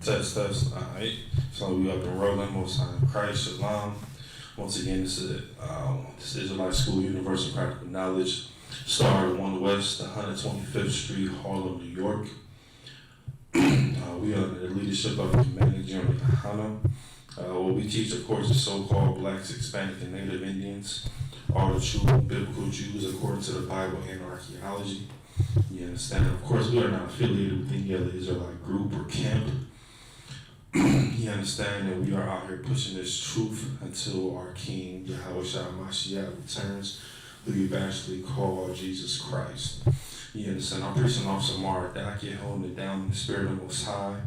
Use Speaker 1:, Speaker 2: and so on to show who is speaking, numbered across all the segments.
Speaker 1: Test, test. Alright. So we up and rolling. Most High in Christ, Shalom. Once again, this is Israelite School, Universal Practical Knowledge. Started 1 West, 125th Street, Harlem, New York. We are under the leadership of the Commanding General Kahana. What we teach, of course, is so-called Blacks, Hispanic, and Native Indians are the true biblical Jews according to the Bible and archaeology. You understand? Of course, we are not affiliated with any other Israelite group or camp. You understand that we are out here pushing this truth until our King, Yahweh Shah Mashiach, returns, who you actually call Jesus Christ. You understand? I'm preaching off some Maradaki, holding it down in the spirit of the Most High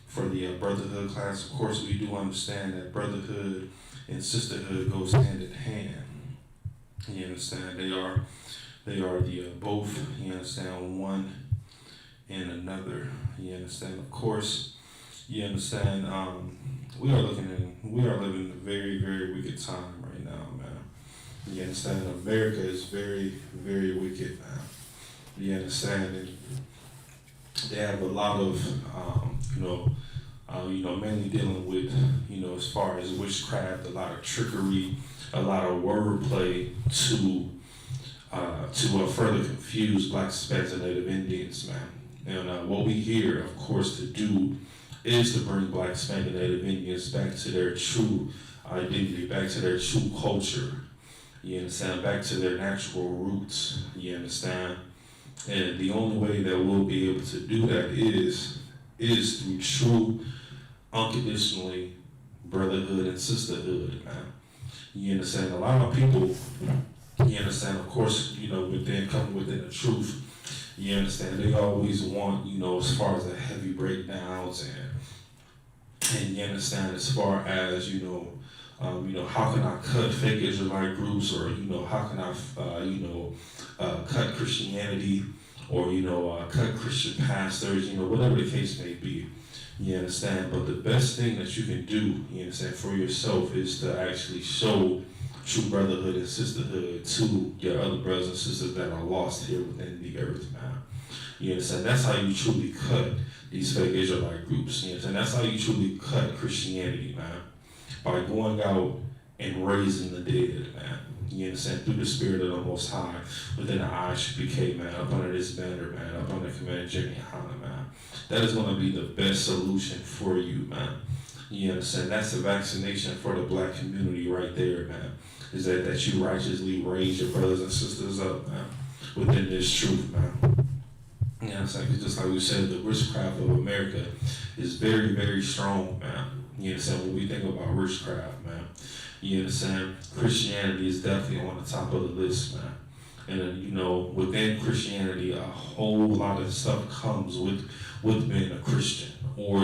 Speaker 1: for the Brotherhood class. Of course, we do understand that brotherhood and sisterhood goes hand in hand. You understand? They are the both, you understand, one and another. You understand? Of course, you understand, we are living in a very, very wicked time right now, man. You understand? America is very, very wicked now. You understand? And they have a lot of, mainly dealing with, as far as witchcraft, a lot of trickery, a lot of wordplay to further confuse Blacks, Hispanics, and Native Indians, man. And what we here, of course, to do is to bring Blacks, Hispanic, and Native Indians back to their true identity, back to their true culture. You understand? Back to their natural roots. You understand? And the only way that we'll be able to do that is through true, unconditionally brotherhood and sisterhood, man. You understand? A lot of people, you understand, of course, coming within the truth, you understand, they always want, as far as the heavy breakdowns and you understand, as far as, how can I cut fake Israelite groups, or, how can I, cut Christianity, or, cut Christian pastors, whatever the case may be. You understand? But the best thing that you can do, you understand, for yourself is to actually show true brotherhood and sisterhood to your other brothers and sisters that are lost here within the earth, man. You understand? That's how you truly cut these fake Israelite groups. You understand? That's how you truly cut Christianity, man. By going out and raising the dead, man. You understand? Through the spirit of the Most High, within the ISUPK, man, up under this banner, man, up under Commanding General Kahana, man. That is going to be the best solution for you, man. You understand? That's the vaccination for the Black community right there, man. Is that you righteously raise your brothers and sisters up, man, within this truth, man. You know what I'm saying? Because just like we said, the witchcraft of America is very, very strong, man. You understand? When we think about witchcraft, man, you understand? Christianity is definitely on the top of the list, man. And within Christianity, a whole lot of stuff comes with being a Christian, or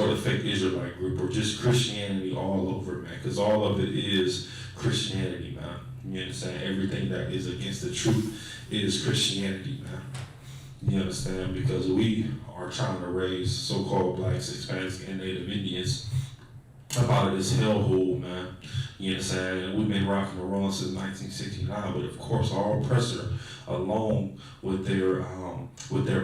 Speaker 1: the fake Israelite group, or just Christianity all over, man. Because all of it is Christianity, man. You understand? Everything that is against the truth is Christianity, man. You understand? Because we are trying to raise so-called Blacks, Hispanics, and Native Indians up out of this hellhole, man. You understand? And we've been rocking and rolling since 1969, but of course our oppressor, along with their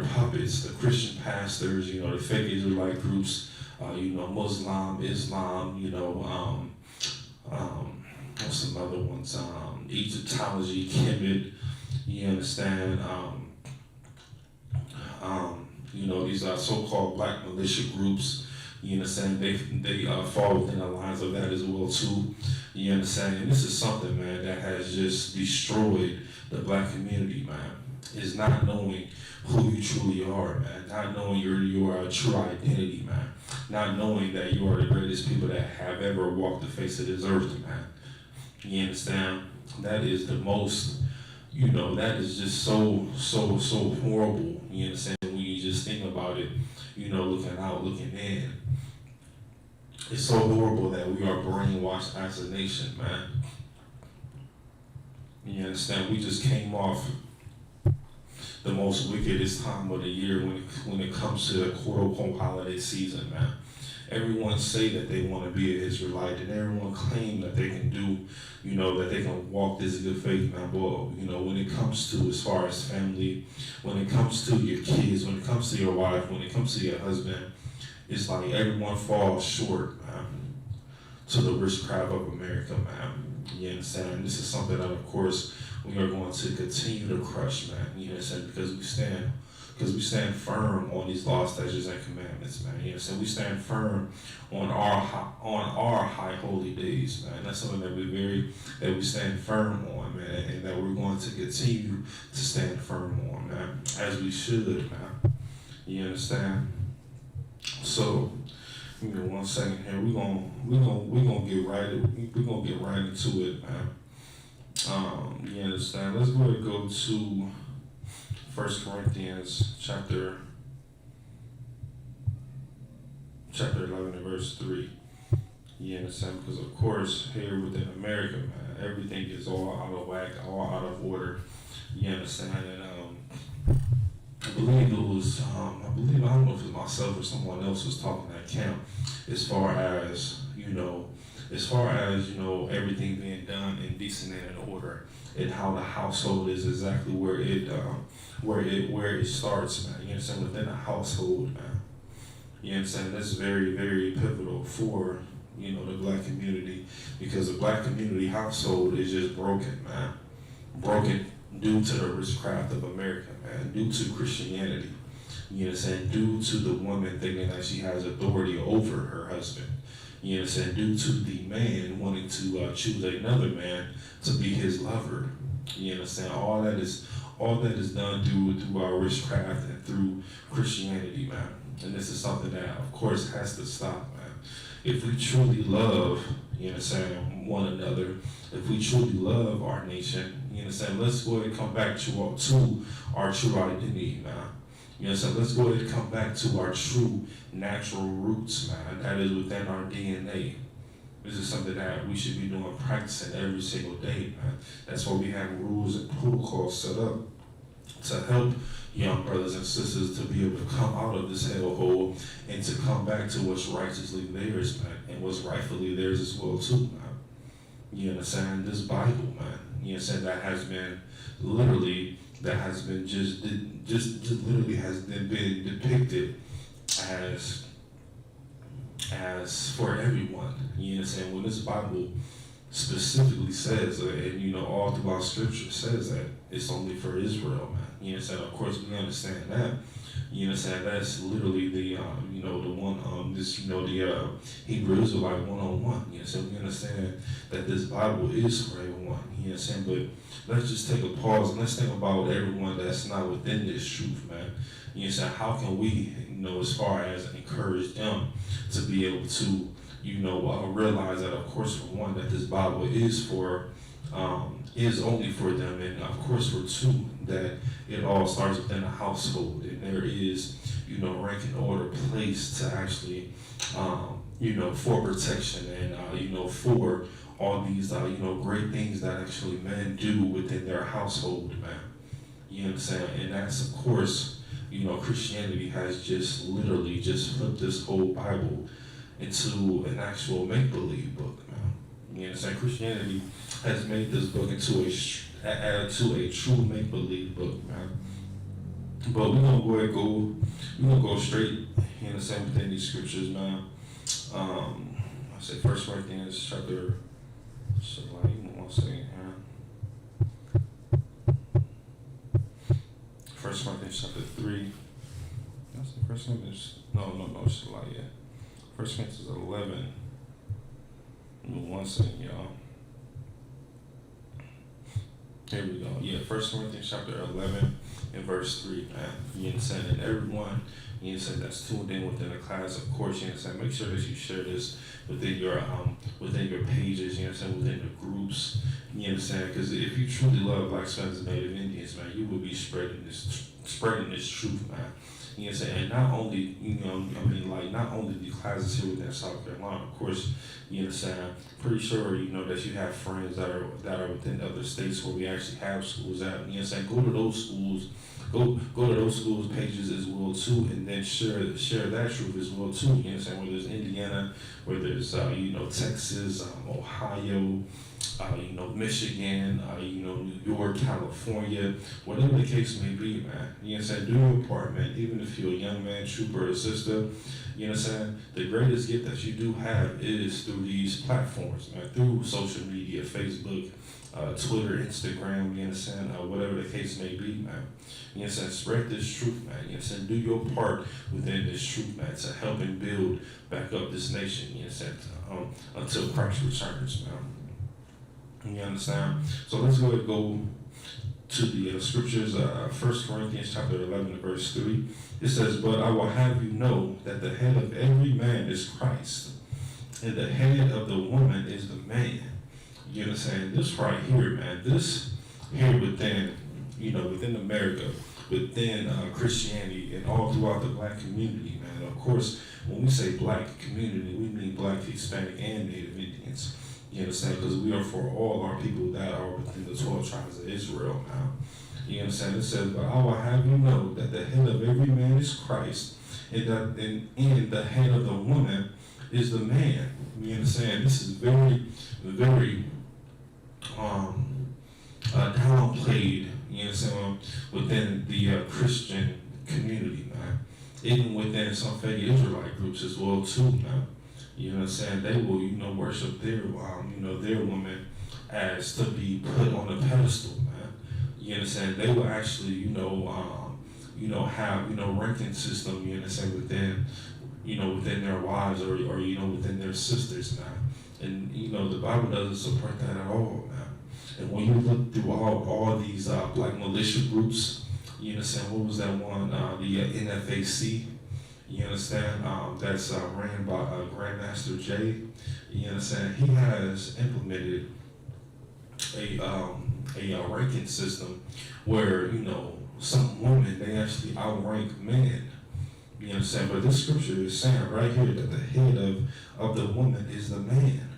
Speaker 1: puppets, the Christian pastors, the fake Israelite groups, Muslim, Islam, what's some other ones? Egyptology, Kemet, you understand? These are so-called Black militia groups. You understand? They fall within the lines of that as well too. You understand? And this is something, man, that has just destroyed the Black community, man. Is not knowing who you truly are, man. Not knowing your true identity, man. Not knowing that you are the greatest people that have ever walked the face of this earth, man. You understand? That is the most, that is just so horrible. You understand? When you just think about it, looking out, looking in. It's so horrible that we are brainwashed as a nation, man. You understand? We just came off the most wickedest time of the year when it comes to the quote-unquote holiday season, man. Everyone say that they want to be an Israelite, and everyone claim that they can do, that they can walk this good faith, man. But, when it comes to as far as family, when it comes to your kids, when it comes to your wife, when it comes to your husband, it's like everyone falls short, man, to the witchcraft of America, man. You understand? This is something that, of course, we are going to continue to crush, man. You understand? Because we stand firm on these laws, statutes, and commandments, man. You understand? We stand firm on our high holy days, man. That's something that we stand firm on, man, and that we're going to continue to stand firm on, man, as we should, man. You understand? So, give me 1 second here. We're gonna get right into it, man. You understand? Let's go ahead and go to 1 Corinthians chapter 11 and verse 3. You understand? Because of course, here within America, man, everything is all out of whack, all out of order. You understand? And I believe it was, I don't know if it was myself or someone else was talking at camp, as far as, everything being done in decent and in order, and how the household is exactly where it starts, man. You understand? Within a household, man. You understand? That's very, very pivotal for, the black community, because the black community household is just broken, man. Broken due to the witchcraft of America, man, due to Christianity. You understand? Due to the woman thinking that she has authority over her husband. You understand? Due to the man wanting to choose another man to be his lover. You understand? All that is done through our witchcraft and through Christianity, man. And this is something that, of course, has to stop, man. If we truly love, you understand, one another, if we truly love our nation, you understand, let's go ahead and come back to our true identity, man. You understand, let's go ahead and come back to our true natural roots, man. That is within our DNA. This is something that we should be doing, practicing every single day, man. That's why we have rules and protocols set up to help young brothers and sisters to be able to come out of this hellhole and to come back to what's righteously theirs, man, and what's rightfully theirs as well too, man. You understand? This Bible, man. You understand? That has been literally depicted as for everyone. You understand? When this Bible specifically says, and all throughout Scripture says that it's only for Israel, man. You understand? Of course, we understand that. You understand? That's literally the Hebrew Israelite 101. You understand? We understand that this Bible is for everyone. You understand? But let's just take a pause and let's think about everyone that's not within this truth, man. You understand? How can we, as far as encourage them to be able to, realize that, of course, for one, that this Bible is only for them, and of course, for two, that it all starts within a household, and there is, rank and order placed to actually, for protection and, for all these, great things that actually men do within their household, man. You understand? And that's, of course, Christianity has just literally just flipped this whole Bible into an actual make-believe book, man. You understand? Christianity has made this book into a true make-believe book, man. But we're gonna go straight, you understand, within these scriptures, man. I say 1 Corinthians chapter, one second here. 1 Corinthians chapter 3. That's the 1 Corinthians. No, it's like, yeah. 1 Corinthians 11. One second, y'all. Here we go. Yeah, 1 Corinthians chapter 11 and verse 3, man. You understand? And everyone, you understand, that's tuned in within the class, of course, you understand, make sure that you share this within your pages, you understand, within the groups, you understand, because if you truly love Black Hispanics and Native Indians, man, you will be spreading this truth, man. You understand? And not only, not only the classes here within South Carolina, of course, you understand, pretty sure, that you have friends that are within other states where we actually have schools at. You understand? Go to those schools, go to those schools' pages as well too, and then share that truth as well too. You understand? Whether it's Indiana, whether it's Texas, Ohio, Michigan, New York, California, whatever the case may be, man. You know what I'm saying? Do your part, man. Even if you're a young man, trooper, or sister, you know what I'm saying? The greatest gift that you do have is through these platforms, man. Through social media, Facebook, Twitter, Instagram, you understand, whatever the case may be, man. You know what I'm saying? Spread this truth, man. You know what I'm saying? Do your part within this truth, man, to help and build back up this nation, you know what I'm saying, until Christ returns, man. You understand? So let's go ahead and go to the scriptures, 1 Corinthians chapter 11, verse 3. It says, "But I will have you know that the head of every man is Christ, and the head of the woman is the man." You understand? This right here, man, this here within, within America, within Christianity, and all throughout the black community, man. Of course, when we say black community, we mean black, Hispanic, and Native Indians. You understand? Because we are for all our people that are within the 12 tribes of Israel now. You understand? It says, "But I will have you know that the head of every man is Christ, and the head of the woman is the man." You understand? This is very, very downplayed, you understand, within the Christian community, man. Even within some fake Israelite groups as well, too, man. You know what I'm saying? They will, worship their, their woman as to be put on a pedestal, man. You understand? They will actually, have, ranking system, you understand, within their wives or within their sisters, man. And, the Bible doesn't support that at all, man. And when you look through all these black militia groups, you understand, what was that one, the NFAC? You understand? That's ran by Grandmaster Jay. You understand? He has implemented a ranking system where, some women, they actually outrank men. You understand? But this scripture is saying right here that the head of the woman is the man.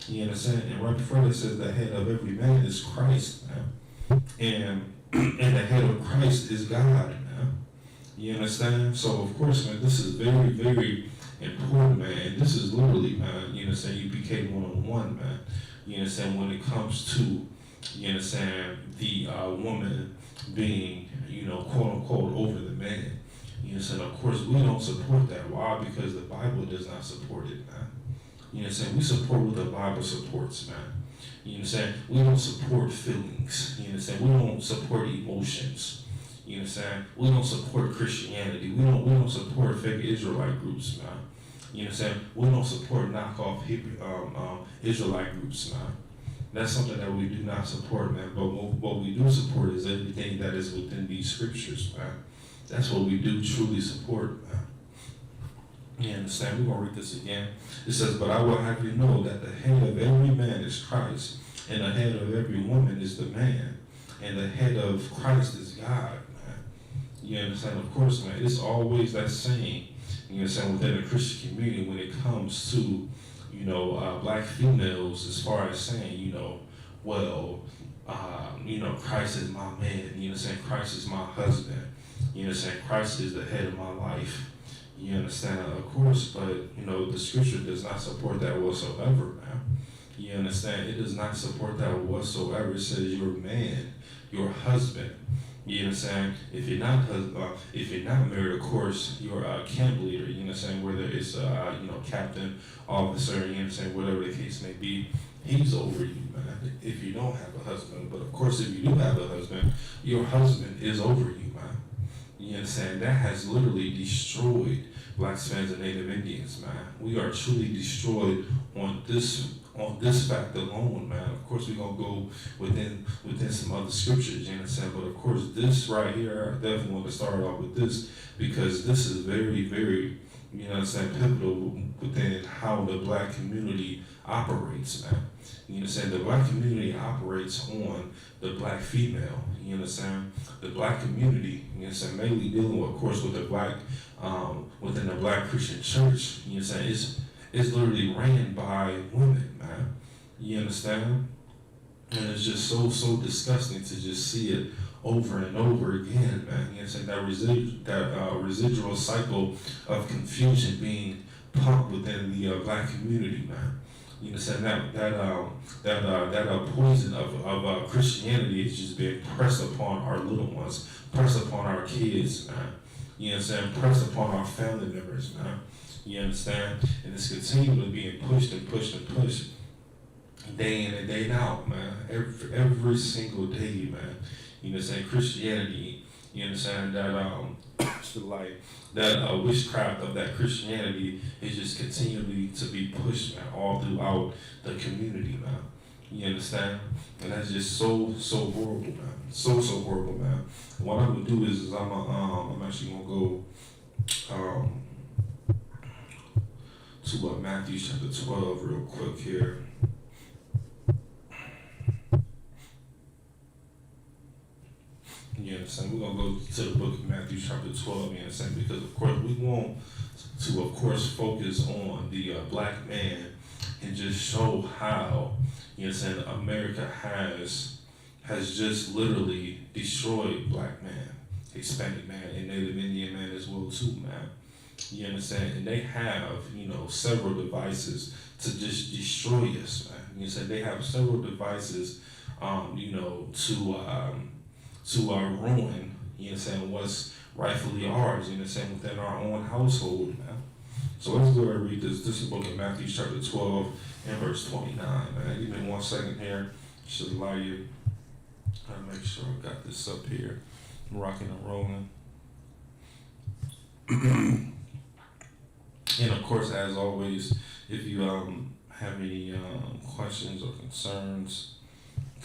Speaker 1: You understand? And right before it says the head of every man is Christ, man. And the head of Christ is God, man. You understand? So, of course, man, this is very, very important, man. And this is literally, man, you understand, UPK 101, man. You understand, when it comes to, you understand, the woman being, quote unquote, over the man. You understand? Of course, we don't support that. Why? Because the Bible does not support it, man. You understand? We support what the Bible supports, man. You understand? We don't support feelings. You understand? We don't support emotions. You understand? We don't support Christianity. We don't support fake Israelite groups, man. You understand? We don't support knockoff Israelite groups, man. That's something that we do not support, man. But what we do support is everything that is within these scriptures, man. That's what we do truly support, man. You understand? We're going to read this again. It says, "But I will have you know that the head of every man is Christ, and the head of every woman is the man, and the head of Christ is God." You understand? Of course, man, it's always that saying, you understand, within the Christian community when it comes to, black females, as far as saying, Christ is my man, you understand, Christ is my husband, you understand, Christ is the head of my life, you understand, of course, but, the scripture does not support that whatsoever, man. You understand? It does not support that whatsoever. It says your man, your husband. You understand? If you're not married, of course, you're a camp leader. You understand? Whether it's captain, officer, you understand, whatever the case may be, he's over you, man. If you don't have a husband, but of course, if you do have a husband, your husband is over you, man. You understand? That has literally destroyed Black, Hispanics, and Native Indians, man. We are truly destroyed on this fact alone, man. Of course, we're gonna go within some other scriptures, you understand. But of course, this right here, I definitely want to start off with this because this is very, very, pivotal within how the black community operates, man. You understand? The black community operates on the black female. You understand? The black community, you understand, mainly dealing with, of course, with the black, within the black Christian church. You understand? It's literally ran by women, man. You understand? And it's just so disgusting to just see it over and over again, man. You understand? That residual cycle of confusion being pumped within the black community, man. You understand that poison of Christianity is just being pressed upon our little ones, pressed upon our kids, man. You understand? Pressed upon our family members, man. You understand? And it's continually being pushed and pushed and pushed, day in and day out, man. Every single day, man. You understand? Christianity. You understand that witchcraft of that Christianity is just continually to be pushed, man, all throughout the community, man. You understand? And that's just so horrible, man. So horrible, man. And what I'm gonna do is I'm actually gonna go to Matthew chapter 12 real quick here. You understand? We're gonna go to the book of Matthew chapter 12. You understand? Because of course we want to, of course, focus on the black man and just show how, you understand, America has just literally destroyed black man, Hispanic man, and Native Indian man as well too, man. You understand? And they have, several devices to just destroy us, man. You understand? They have several devices, to ruin, you understand, what's rightfully ours, you understand, within our own household, man. So let's go and read this. This is the book of Matthew chapter 12 and verse 29, man. Give me 1 second here. Should allow you. I'll make sure I got this up here. I'm rocking and rolling. And of course, as always, if you have any questions or concerns,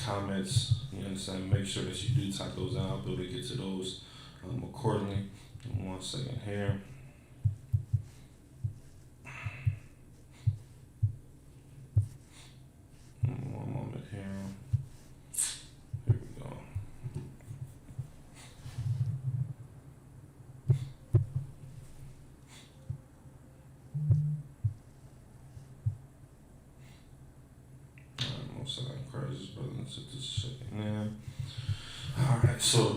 Speaker 1: comments, you understand, make sure that you do type those out. I'll be able to get to those accordingly. 1 second here. One moment here. Here we go. Most of that encourages brothers and sisters to check in there. Alright, so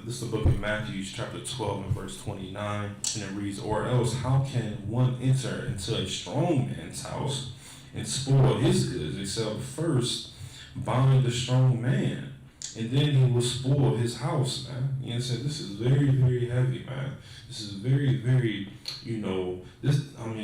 Speaker 1: this is the book of Matthew, chapter 12 and verse 29, and it reads, "Or else how can one enter into a strong man's house and spoil his goods, except first bind the strong man, and then he will spoil his house," man. You understand? This is very, very heavy, man. This is very, very,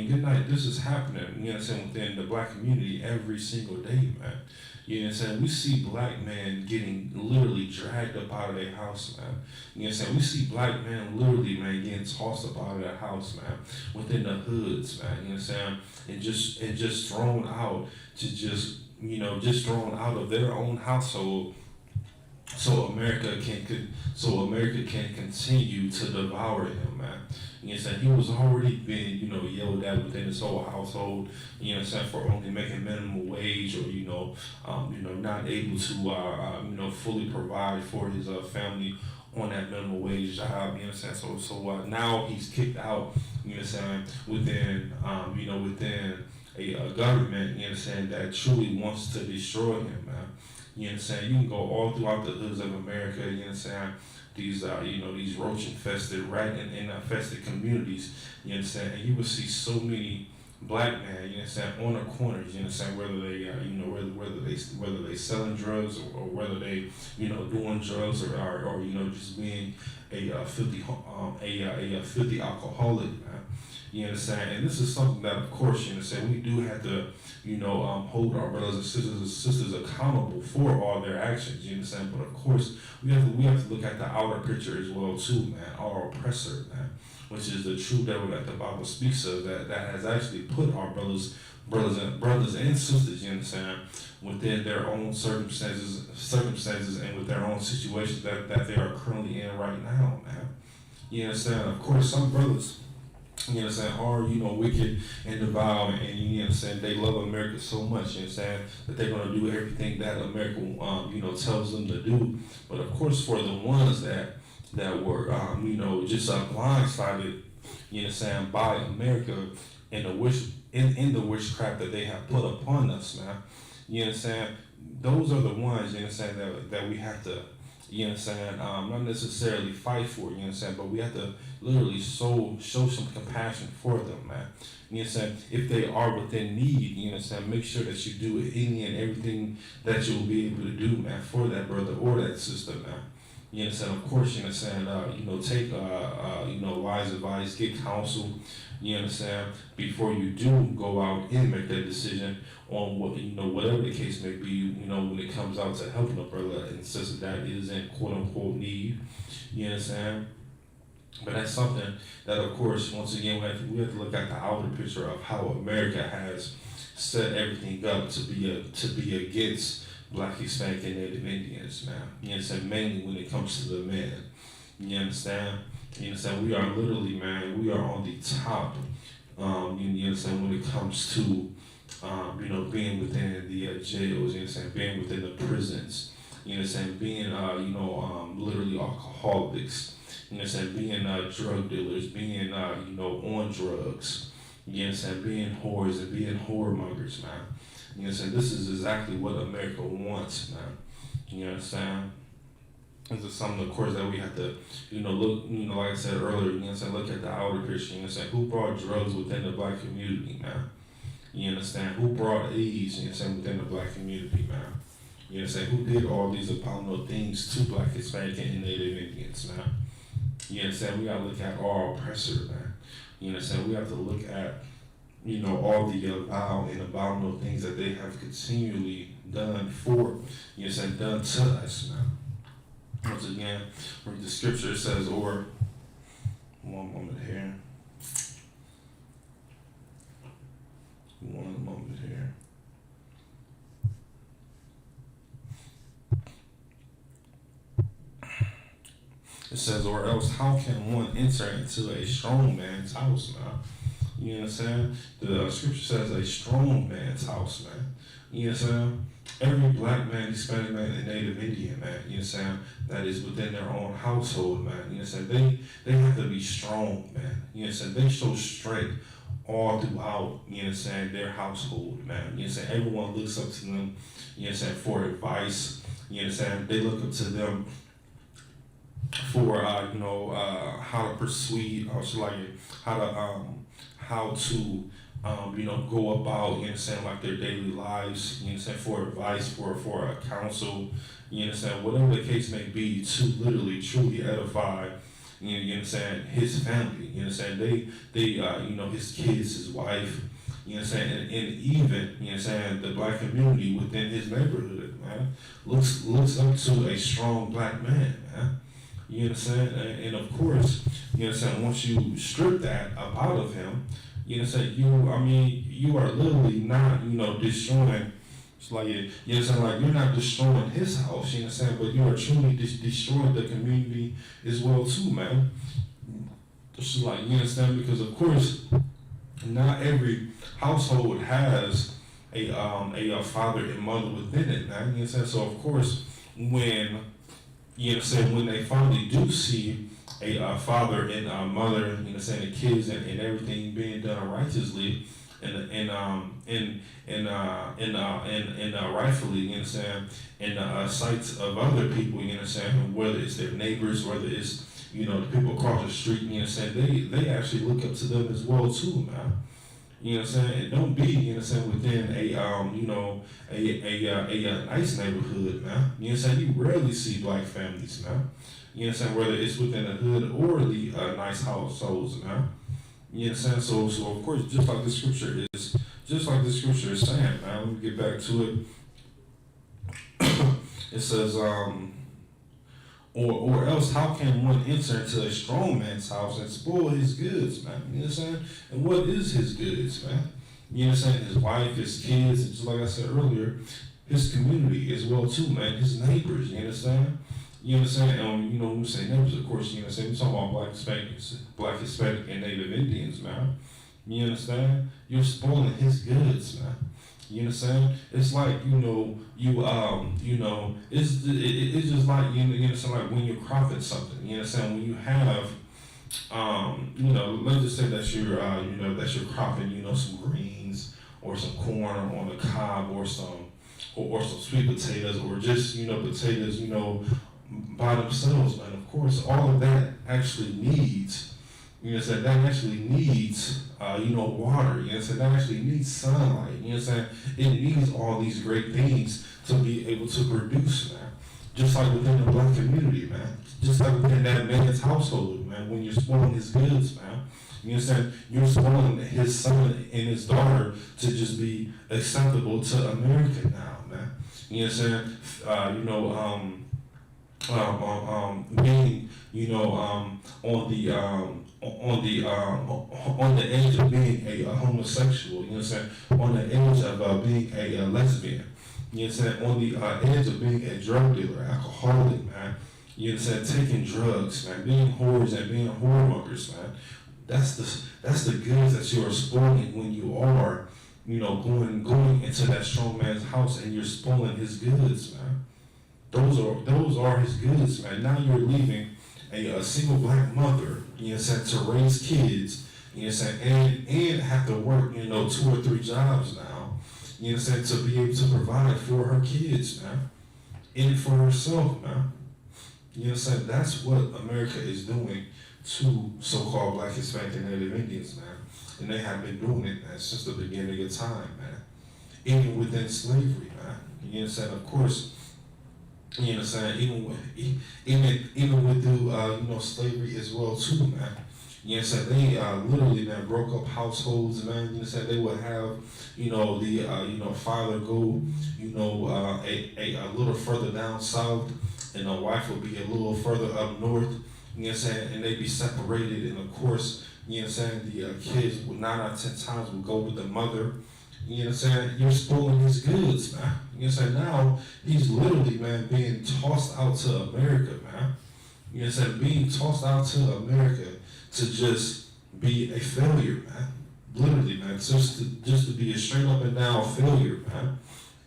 Speaker 1: good night, this is happening, you understand, within the black community every single day, man. You understand? We see black men getting literally dragged up out of their house, man. You understand? We see black men literally, man, getting tossed up out of their house, man, within the hoods, man. You understand? And just thrown out to just thrown out of their own household, so America can continue to devour him, man. You understand? He was already being, yelled at within his whole household, you understand, for only making minimum wage, or, not able to, fully provide for his family on that minimum wage job, you understand? So now he's kicked out, you understand, within a government, you understand, that truly wants to destroy him, man. You understand? You can go all throughout the hoods of America, you understand, these these roach infested, rat and infested communities, you understand, and you will see so many black men, you understand, on the corners, you understand, whether they whether they selling drugs, or whether they doing drugs, or just being a filthy alcoholic, man. You understand? And this is something that, of course, you understand, we do have to, hold our brothers and sisters accountable for all their actions, you understand? But of course, we have to look at the outer picture as well too, man. Our oppressor, man, which is the true devil that the Bible speaks of, that has actually put our brothers and sisters, you understand, within their own circumstances, and with their own situations that they are currently in right now, man. You understand? Of course, some brothers, you understand, are, wicked and devout, and you understand, they love America so much, you understand, that they're going to do everything that America, tells them to do. But of course, for the ones that were, just blindsided, you understand, by America and the witchcraft that they have put upon us, man. You understand, those are the ones, you understand, that we have to, you know what I'm saying, not necessarily fight for it, you know what I'm saying, but we have to literally show some compassion for them, man. You know what I'm saying? If they are within need, you know what I'm saying, make sure that you do any and everything that you'll be able to do, man, for that brother or that sister, man. You know what I'm saying? Of course, you know what I'm saying, take wise advice, get counsel, you know what I'm saying, before you do go out and make that decision on what, whatever the case may be, when it comes out to helping a brother and sister that is in quote unquote need, you know what I'm saying? But that's something that, of course, once again, we have to look at the outer picture of how America has set everything up to be against Black, Hispanic, and Native Indians, man. You understand? Mainly when it comes to the men. You understand? You understand? We are literally, man, we are on the top. You understand? When it comes to, being within the jails. You understand? Being within the prisons. You understand? Being, literally alcoholics. You understand? Being drug dealers. Being, on drugs. You understand? Being whores and being whoremongers, man. You understand? This is exactly what America wants, man. You understand? This is something, of course, that we have to, look, like I said earlier, you know what I'm saying, look at the outer picture, you understand? Who brought drugs within the Black community, man? You understand? Who brought AIDS, you understand, within the Black community, man? You understand? Who did all these abominable things to Black, Hispanic, and Native Indians, man? You understand? We gotta look at our oppressor, man. You understand? We have to look at, all the vile and abominable things that they have continually done for, done to us, man. Once again, the scripture says, or, one moment here. It says, or else how can one enter into a strong man's house, man? You know what I'm saying? The scripture says a strong man's house, man. You know what I'm saying? Every Black man, Hispanic man, and Native Indian man, you know what I'm saying, that is within their own household, man. You know what I'm saying? They have to be strong, man. You know what I'm saying? They show strength all throughout, you know what I'm saying, their household, man. You know what I'm saying? Everyone looks up to them, you know what I'm saying, for advice. You know what I'm saying? They look up to them for, how to persuade, how to go about, you know what I'm saying, like their daily lives, you know what I'm saying, for advice, for a counsel, you know what I'm saying, whatever the case may be, to literally, truly edify, you know what I'm saying, his family, you know what I'm saying, they his kids, his wife, you know what I'm saying, and even, you know what I'm saying, the Black community within his neighborhood, man, looks up to a strong Black man, man. You know what I'm saying? And of course, you know what I'm saying, once you strip that out of him, you know what I'm saying, you are literally not, destroying, it's like, you know what I'm saying, like, you're not destroying his house, you know what I'm saying, but you are truly destroying the community as well too, man. It's like, you understand, because of course, not every household has a father and mother within it, man, you know what I'm saying, so of course, when, you know what I'm saying, when they finally do see a father and a mother, you know what I'm saying, the kids and everything being done righteously and rightfully, you know what I'm saying, in the sights of other people, you know what I'm saying, whether it's their neighbors, whether it's, the people across the street, you know what I'm saying, they actually look up to them as well too, man. You know what I'm saying? And don't be, you know what I'm saying, within a nice neighborhood, man. You know what I'm saying? You rarely see Black families, man. You know what I'm saying? Whether it's within the hood or the nice households, man. You know what I'm saying? So of course, just like the scripture is saying, man. Let me get back to it. It says, or else how can one enter into a strong man's house and spoil his goods, man? You know what I'm saying? And what is his goods, man? You know what I'm saying? His wife, his kids, and just like I said earlier, his community as well too, man. His neighbors, you understand? You know what I'm saying? And when we say neighbors, of course, you know what I'm saying? We're talking about Black, Hispanic, and Native Indians, man. You understand? You're spoiling his goods, man. You know what I'm saying? It's like, it's just like, you know what I'm saying, like when you're cropping something, you know what I'm saying? When you have, let's just say that you're cropping, some greens or some corn on the cob or some sweet potatoes or just, potatoes, by themselves, man. Of course, all of that actually needs, you know what I'm saying, that actually needs, water, you know what I'm saying, that actually needs sunlight, you know what I'm saying, it needs all these great things to be able to produce, man. Just like within the black community, man. Just like within that man's household, man, when you're spoiling his goods, man. You know what I'm saying? You're spoiling his son and his daughter to just be acceptable to America now, man. You know what I'm saying? Being, on the edge of being a homosexual, you know what I'm saying? On the edge of being a lesbian, you know what I'm saying? On the edge of being a drug dealer, alcoholic, man. You know what I'm saying? Taking drugs, man. Being whores and being whoremongers, man. That's the goods that you are spoiling when you are, going into that strong man's house and you're spoiling his goods, man. Those are his goods, man. Now you're leaving a single black mother, you know what I'm saying, to raise kids, you know what I'm saying, and have to work, 2 or 3 jobs now, you know what I'm saying, to be able to provide for her kids, man, and for herself, man. You know what I'm saying? That's what America is doing to so-called Black, Hispanic, and Native Indians, man. And they have been doing it, man, since the beginning of time, man. Even within slavery, man. You know what I'm saying? Of course, you know what I'm saying? Even with slavery as well too, man. You know what I'm saying? They literally, man, broke up households, man. You know what I'm saying? They would have, the father go, a little further down south, and the wife would be a little further up north. You know what I'm saying? And they'd be separated, and of course, you know what I'm saying, the kids would 9 out of 10 times would go with the mother. You know what I'm saying? You're spoiling his goods, man. You know what I'm saying? Now, he's literally, man, being tossed out to America, man. You know what I'm saying? Being tossed out to America to just be a failure, man. Literally, man. Just to be a straight up and down failure, man.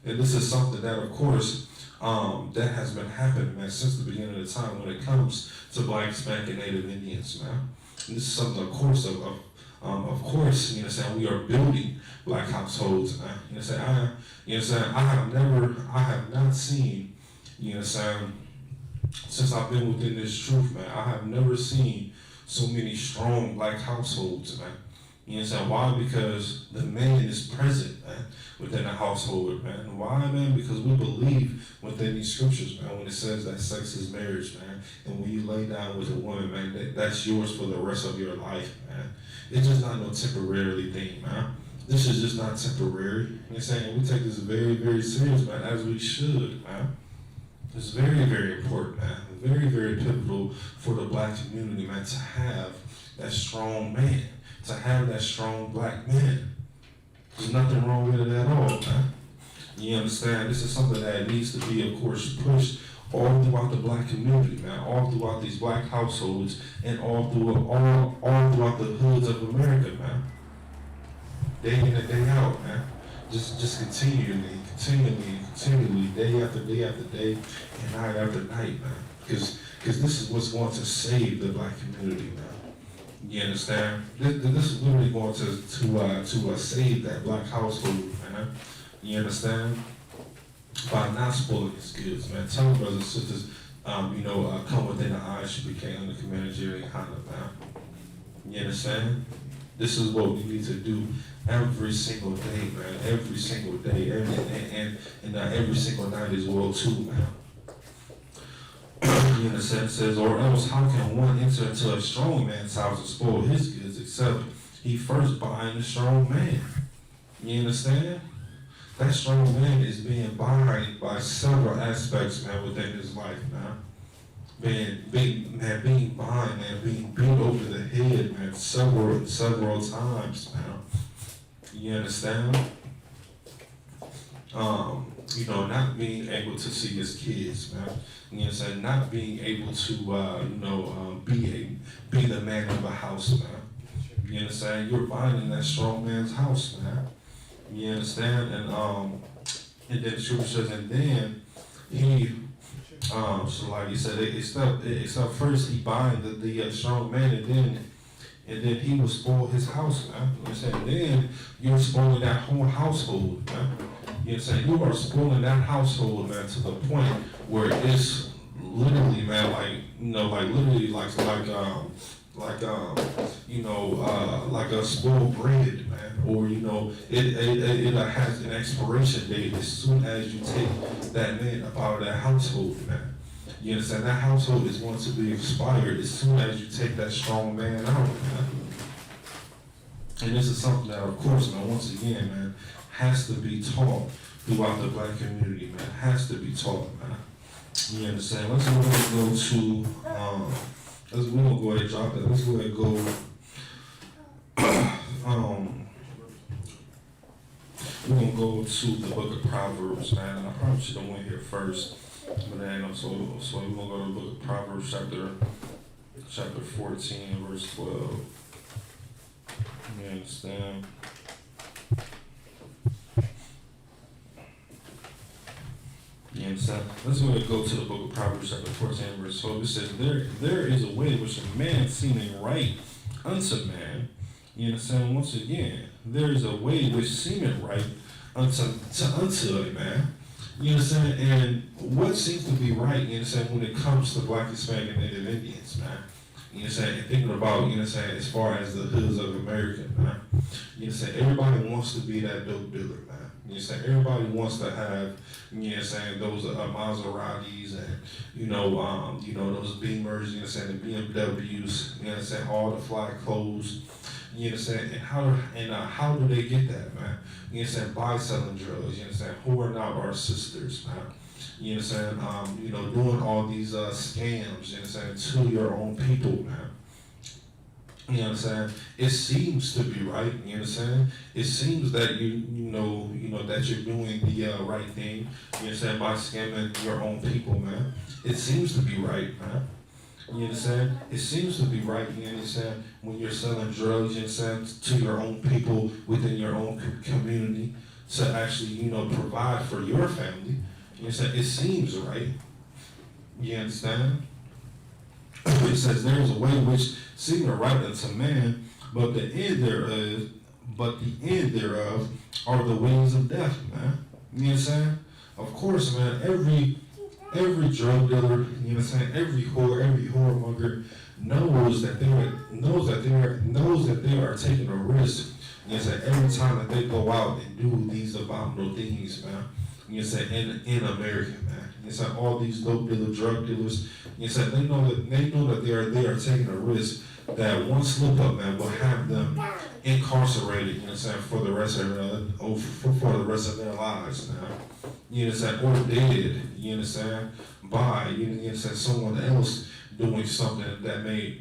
Speaker 1: And this is something that, of course, that has been happening, man, since the beginning of the time when it comes to Black, Hispanic, and Native Indians, man. And this is something, of course, you know what I'm saying, we are building Black households, man. You know what I'm saying, I have not seen, you know what I'm saying, since I've been within this truth, man, I have never seen so many strong Black households, man. You know what I'm saying? Why? Because the man is present, man, within the household, man. Why, man? Because we believe within these scriptures, man, when it says that sex is marriage, man, and when you lay down with a woman, man, that's yours for the rest of your life, man. It's just not no temporarily thing, man. This is just not temporary. You know what I'm saying? We take this very, very serious, man, as we should, man. It's very, very important, man. Very, very pivotal for the Black community, man, to have that strong man. To have that strong Black man. There's nothing wrong with it at all, man. You understand? This is something that needs to be, of course, pushed all throughout the Black community, man. All throughout these Black households and all throughout the hoods of America, man. Day in and day out, man. Just continually, day after day after day, and night after night, man. Because this is what's going to save the Black community, man. You understand? This is literally going to save that Black household, man. You understand? By not spoiling his goods, man. Tell me, brothers and sisters, come within the ISUPK under community conduct, man. You understand? This is what we need to do every single day, man. Every single day, and every single night as well, too, man. You understand? It says, or else how can one enter into a strong man's house and spoil his goods except he first bind the strong man? You understand? That strong man is being bound by several aspects, man, within his life, man. Being bound, man, being beat over the head, man, several times, man. You understand? Not being able to see his kids, man. You know what I'm saying? Not being able to, be the man of the house, man. You understand? You're binding that strong man's house, man. You understand? And then the scripture says, and then he, so like he said, except first he bind the strong man, and then he will spoil his house, man. You know what I'm saying? Then you're spoiling that whole household, man. You know what I'm saying? You are spoiling that household, man, to the point where it's literally, man, like literally, like a spoiled bread, man, or it has an expiration date as soon as you take that man up out of that household, man. You understand? That household is going to be expired as soon as you take that strong man out, man. And this is something that, of course, man, once again, man, has to be taught throughout the black community, man. Has to be taught, man. You understand? Let's go ahead and go to, we're gonna go ahead and drop that. Let's go ahead and go, we're gonna go to the book of Proverbs, man. And I probably should have went here first, but then, so we're gonna go to the book of Proverbs, chapter 14, verse 12. You understand? You understand? Let's go ahead and go to the book of Proverbs, chapter 14, verse 12. It says, there is a way which a man seeming right unto man. You understand? Once again, there is a way which seemeth right unto a man. You understand? And what seems to be right, you understand, when it comes to black, Hispanic, and Native Indians, man. You understand? And thinking about, you understand, as far as the hoods of America, man. You understand? Everybody wants to be that dope dealer, man. You understand? Everybody wants to have, you understand, those Maseratis and, those Beamers, you understand, the BMWs, you understand, all the fly clothes. You understand? And how do they get that, man? You understand? By selling drugs. You understand? Whoring out our sisters, man. You understand? Doing all these scams. You understand? To your own people, man. You understand? It seems to be right. You understand? It seems that that you're doing the right thing. You understand? By scamming your own people, man. It seems to be right, man. You understand? It seems to be right, you understand, when you're selling drugs, you understand, to your own people within your own community to actually, provide for your family. You understand? It seems right. You understand? It says there is a way which seemeth right unto man, but the end thereof are the ways of death, man. You understand? Of course, man, every drug dealer, you understand, every whoremonger knows that they are taking a risk. You understand, every time that they go out and do these abominable things, man. You understand, in America, man. You understand, all these dope dealer, drug dealers, you understand, they know that they are taking a risk that one slip up, man, will have them incarcerated, you understand, for the rest of their lives, man. You understand, or dead, you understand, by you understand, someone else doing something that may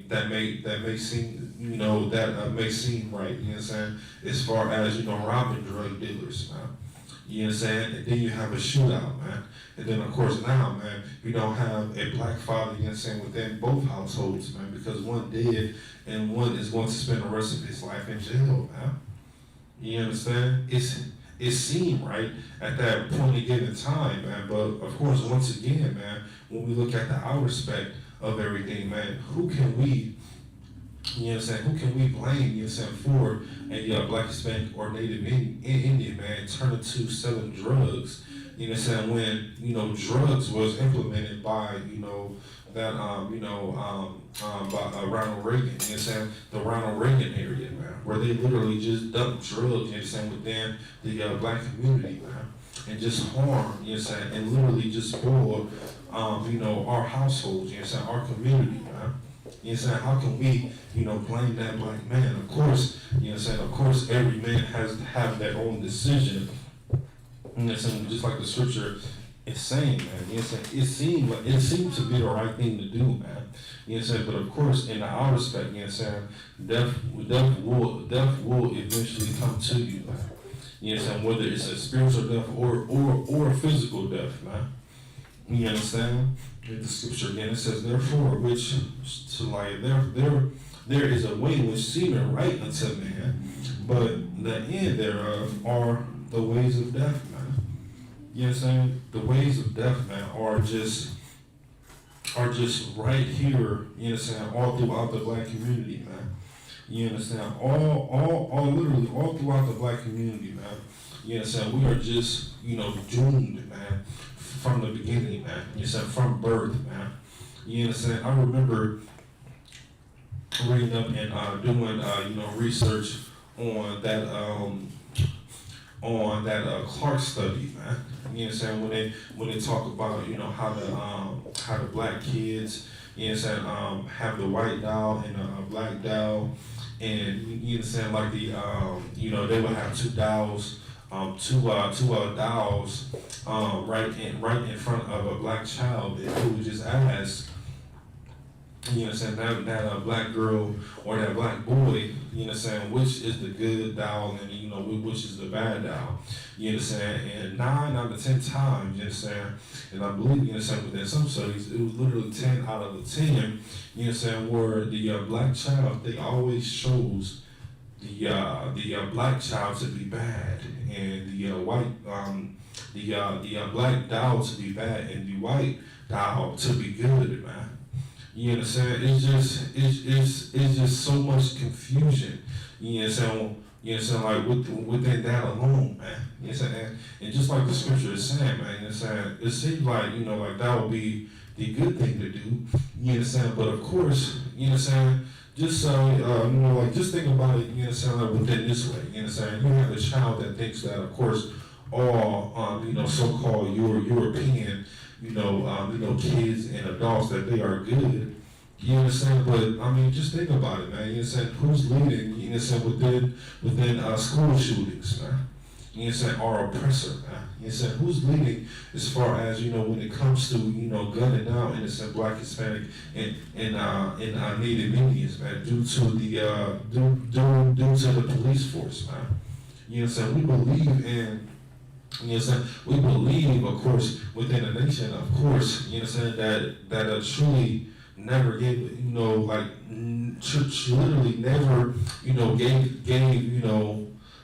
Speaker 1: seem, may seem right, you understand, as far as, robbing drug dealers, man. You understand? And then you have a shootout, man. And then, of course, now, man, you don't have a black father, you understand, within both households, man, because one dead and one is going to spend the rest of his life in jail, man. You understand? It seemed right at that point in given time, man. But, of course, once again, man, when we look at the outer spec of everything, man, who can we blame, you understand, for a black, Hispanic, or Native Indian, man, turning to selling drugs, you understand, when, drugs was implemented by, by Ronald Reagan, you understand, the Ronald Reagan area, man, where they literally just dumped drugs, you understand, within the black community, man, and just harm, you understand, and literally just spoil, our households, you understand, our community, man. You understand? How can we, blame that black man? Of course, you understand? Of course, every man has to have their own decision. You understand? Just like the scripture is saying, man. You understand? It seems to be the right thing to do, man. You understand? But of course, in the outer respect, you understand? Death will eventually come to you, man. You understand? Whether it's a spiritual death or a physical death, man. You understand? Read the scripture again. It says, therefore, there is a way which seemeth right unto man, but the end thereof are the ways of death, man. You understand? The ways of death, man, are just right here, you understand, all throughout the black community, man. You understand? Literally all throughout the black community, man. You understand? We are just, doomed, man. From the beginning, man. You said from birth, man. You understand? I remember reading up and doing research on that Clark study, man. You understand when they talk about how the black kids, you understand, have the white doll and a black doll, and you understand like they would have two dolls, two dolls, right in front of a black child, and they would just ask, you understand, that black girl or that black boy, you understand, which is the good doll and which is the bad doll, you understand, and 9 out of 10 times, you understand, and I believe, you understand, within some studies, it was literally 10 out of the 10, you understand, where the black child, they always chose the black child to be bad, and the black doll to be bad, and the white doll to be good, man. You understand? It's just so much confusion. You understand? You understand? Like within that alone, man. You understand? And just like the scripture is saying, man. You understand? It seems like like that would be the good thing to do. You understand? But of course, you understand? Just like just think about it. You understand? Like within this way. You understand? You have a child that thinks that, of course, all so-called European kids and adults that they are good. You understand? But I mean, just think about it, man. You understand? Who's leading? You understand within school shootings, man? You understand? Our oppressor, man. You understand? Who's leading as far as when it comes to gunning down innocent Black, Hispanic, and Native Indians, man? Due to the police force, man. You understand? We believe in. You understand? We believe, of course, within the nation, of course, you understand, that truly never gave, literally never, gave,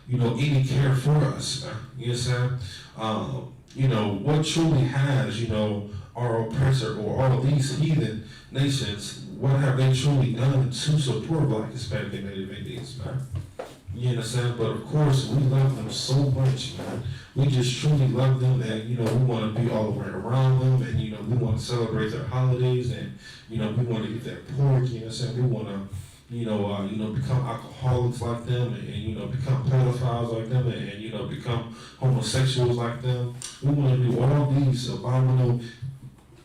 Speaker 1: any care for us. You understand? What truly has, our oppressor or all these heathen nations, what have they truly done to support Black, Hispanic, and Native Indians, man? You understand? But of course, we love them so much, man. We just truly love them, and we want to be all around them, and we want to celebrate their holidays, and we want to eat their pork. You know what I'm saying? We want to become alcoholics like them, and become pedophiles like them, and become homosexuals like them. We want to do all these abominable,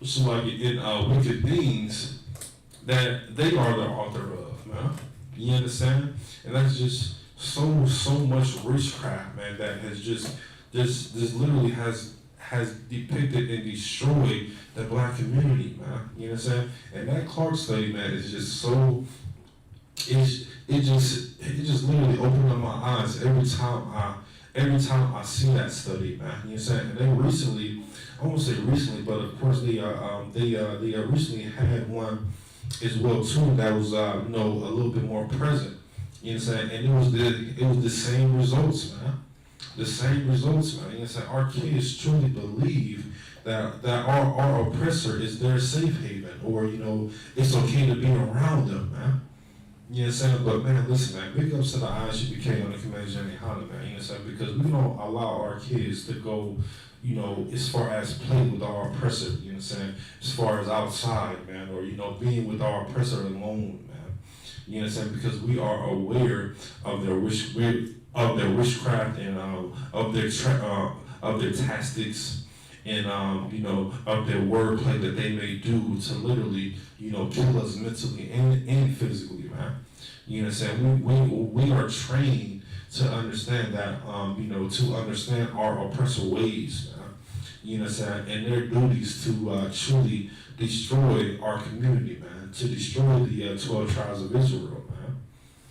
Speaker 1: wicked things that they are the author of, man. You understand? And that's just so much witchcraft, man, that has just literally has depicted and destroyed the Black community, man. You know what I'm saying? And that Clark study, man, is just so it just literally opened up my eyes every time I see that study, man. You know what I'm saying? And then recently, I won't say recently, but of course they recently had one as well too that was a little bit more present. You know what I'm saying? And it was the same results, man. The same results, man. You know what I'm saying? Our kids truly believe that our oppressor is their safe haven, or it's okay to be around them, man. You know what I'm saying? But man, listen, man, big ups to the ISUPK on the Command Journey Honda, man. You know what I'm saying? Because we don't allow our kids to go, as far as play with our oppressor, you know what I'm saying? As far as outside, man, or being with our oppressor alone, man. You know what I'm saying? Because we are aware of their witchcraft and of their tactics and of their wordplay that they may do to literally kill us mentally and physically, man. You know what I'm saying? We are trained to understand that to understand our oppressor ways, man. You know what I'm saying? And their duties to truly destroy our community, man. To destroy the 12 tribes of Israel, man.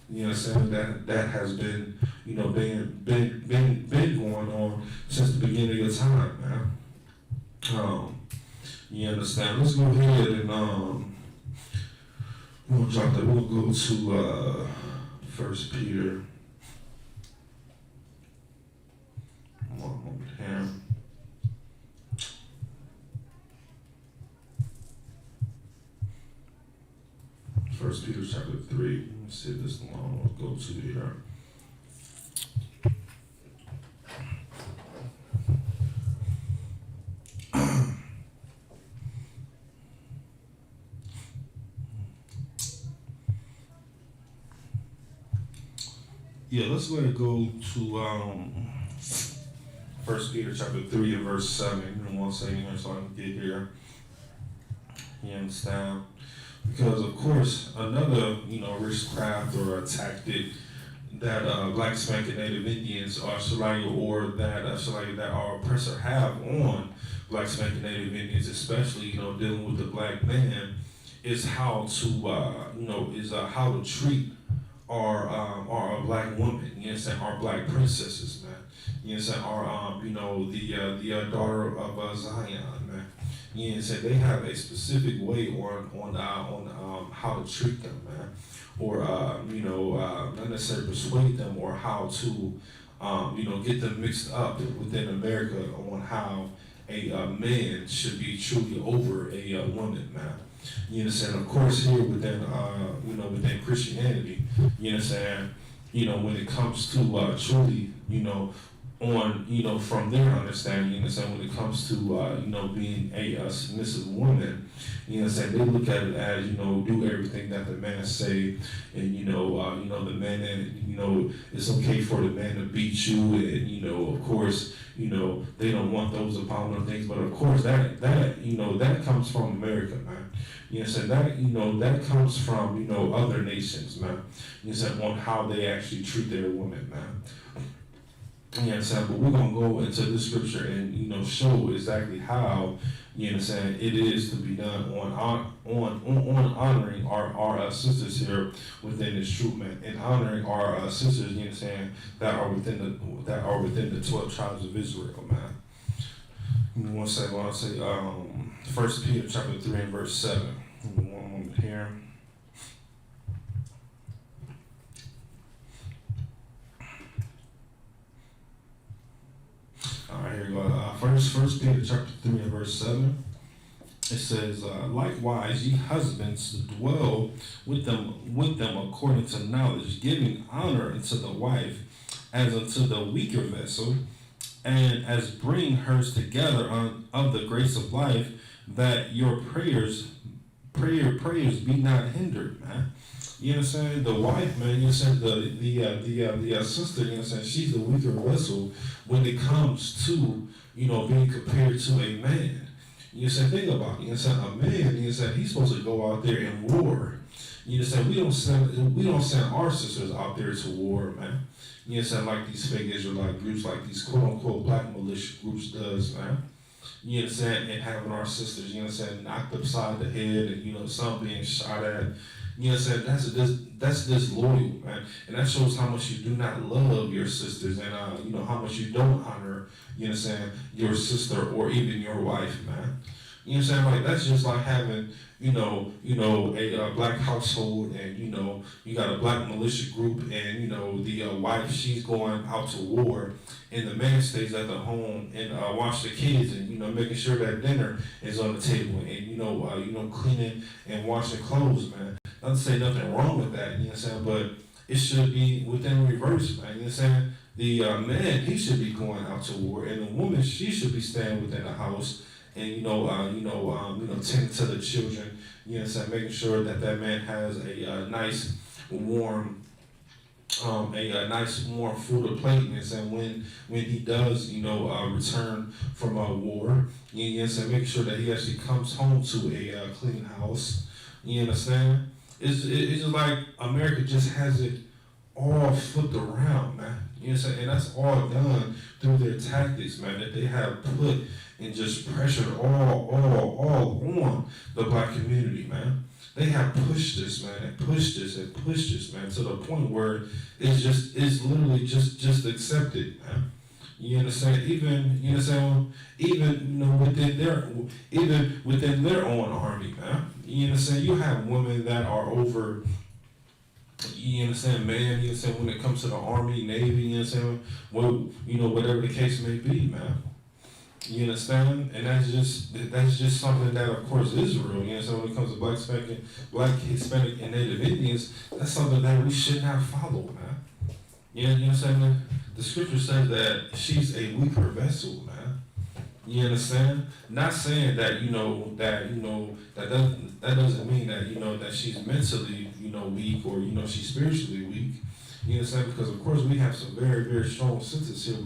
Speaker 1: You know what I'm saying? That has been been going on since the beginning of time, man. You understand? Let's go ahead and we'll drop that. We'll go to 1 Peter. One moment here. 1 Peter chapter 3. Let me see if this long. We'll go to here. Yeah, let's go ahead and go to First Peter chapter 3 and verse 7. And one second here so I can get here. You understand? Because of course another, witchcraft or a tactic that black Hispanic Native Indians or that our oppressor have on black Hispanic Native Indians, especially dealing with the black man, is how to how to treat our black women. You understand? Our black princesses, man. You understand? Our the daughter of Zion, man. You understand? They have a specific way on how to treat them, man, or not necessarily persuade them, or how to get them mixed up within America on how a man should be truly over a woman, man. You understand? Of course, here within within Christianity, you understand? When it comes to truly, on from their understanding, you understand? When it comes to being a submissive woman, you understand? They look at it as do everything that the man say, and the man, and it's okay for the man to beat you, and of course. They don't want those abominable things, but of course that comes from America, man. You understand? That comes from other nations, man. You understand? On how they actually treat their women, man. You understand? But we're gonna go into this scripture and show exactly how it is to be done on honoring our sisters here within this truth, man, and honoring our sisters, that are within the 12 tribes of Israel, man. Give me one second. I want to say First Peter chapter 3 and verse 7. Give me one moment here. All right, here we go. First Peter chapter 3 and verse 7. It says, likewise, ye husbands, dwell with them according to knowledge, giving honor unto the wife as unto the weaker vessel, and as bring hers together of the grace of life, that your prayers be not hindered, man. You understand? The wife, man, you understand? The sister, you understand? She's the weaker vessel when it comes to, being compared to a man. You understand? Think about it. You understand? A man, you understand? He's supposed to go out there and war. You understand? We don't send our sisters out there to war, man. You understand? Like these fake Israelite groups, like these quote unquote black militia groups does, man. You understand? And having our sisters, you understand, knocked upside the head, and some being shot at. You understand? That's disloyal, man, and that shows how much you do not love your sisters, and how much you don't honor. You understand? Your sister or even your wife, man. You understand? Like that's just like having a black household, and you got a black militia group, and the wife, she's going out to war, and the man stays at the home and watch the kids, and making sure that dinner is on the table, and cleaning and washing clothes, man. Not to say nothing wrong with that, you know what I'm saying, but it should be within reverse, man. You know what I'm saying? The man, he should be going out to war, and the woman, she should be staying within the house, and tending to the children. You know what I'm saying? Making sure that man has a nice warm food to plate. You know what I'm saying? When he does, return from a war, you know what I'm saying? Making sure that he actually comes home to a clean house. You understand? It's just like America just has it all flipped around, man. You know what I'm saying? And that's all done through their tactics, man, that they have put and just pressured all on the black community, man. They have pushed this, man, and pushed this, man, to the point where it's literally just accepted, man. You understand? Even within their own army, man. You understand? You have women that are over. You understand, man? You understand? When it comes to the army, navy, you understand? Well, whatever the case may be, man. You understand? And that's just something that, of course, Israel. You understand? When it comes to black Hispanic, and Native Indians, that's something that we should not follow, man. You understand? Man? The scripture says that she's a weaker vessel, man. You understand? Not saying that that doesn't mean that that she's mentally weak, or she's spiritually weak. You know what I'm saying? Because of course we have some very, very strong sisters here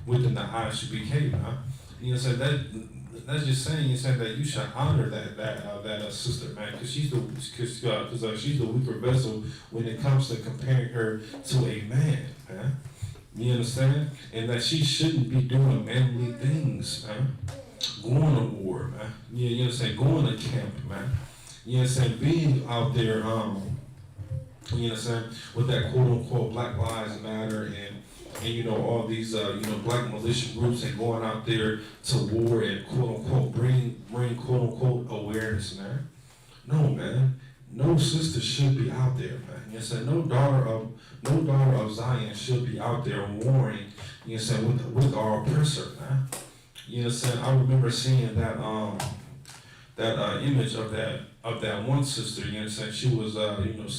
Speaker 1: within the ISUPK, man. You know what I'm saying? That's just saying, you're saying that you should honor that sister, man, because she's the weaker vessel when it comes to comparing her to a man, man. You understand? And that she shouldn't be doing manly things, man. Going to war, man. You know what I'm saying? Going to camp, man. You know what I'm saying? Being out there, you know what I'm saying, with that quote unquote Black Lives Matter and you know, all these black militia groups and going out there to war and quote unquote bring quote unquote awareness, man. No, man. No sister should be out there, man. You know what I'm saying? No daughter of Zion should be out there warring, you know what I'm saying, with our oppressor, man. You know what I'm saying? I remember seeing that image of that one sister, you know what I'm saying? She was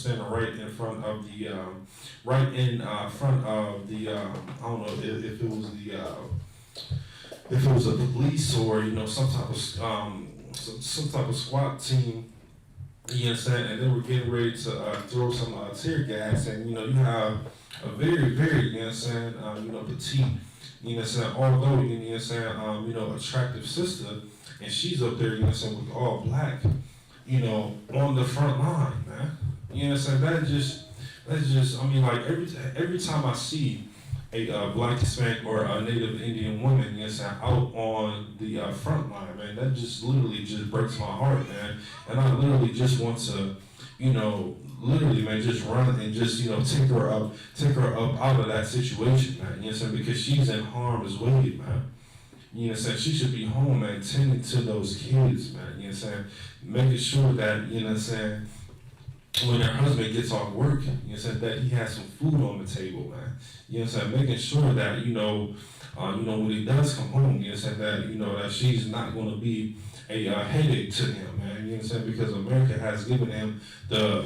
Speaker 1: standing right in front of the I don't know if it was the police or some type of SWAT team, you know what I'm saying, and they were getting ready to throw some tear gas, and you have a very, very, you know what I'm saying, petite, you know what I'm saying, although you know what I'm saying, attractive sister, and she's up there, you know what I'm saying, with all black, on the front line, man. You know what I'm saying? That's just, I mean, like every time I see a black Hispanic or a Native Indian woman, you know what I'm saying, out on the front line, man, that just literally just breaks my heart, man. And I literally just want to, literally, man, just run and just, take her up out of that situation, man. You know what I'm saying? Because she's in harm's way, man. You know what I'm saying? She should be home, man, tending to those kids, man. You know what I'm saying? Making sure that, you know what I'm saying, when her husband gets off work, you know what I'm saying, that he has some food on the table, man. You know what I'm saying? Making sure that, when he does come home, you know what I'm saying, that, that she's not going to be a headache to him, man. You know what I'm saying? Because America has given him the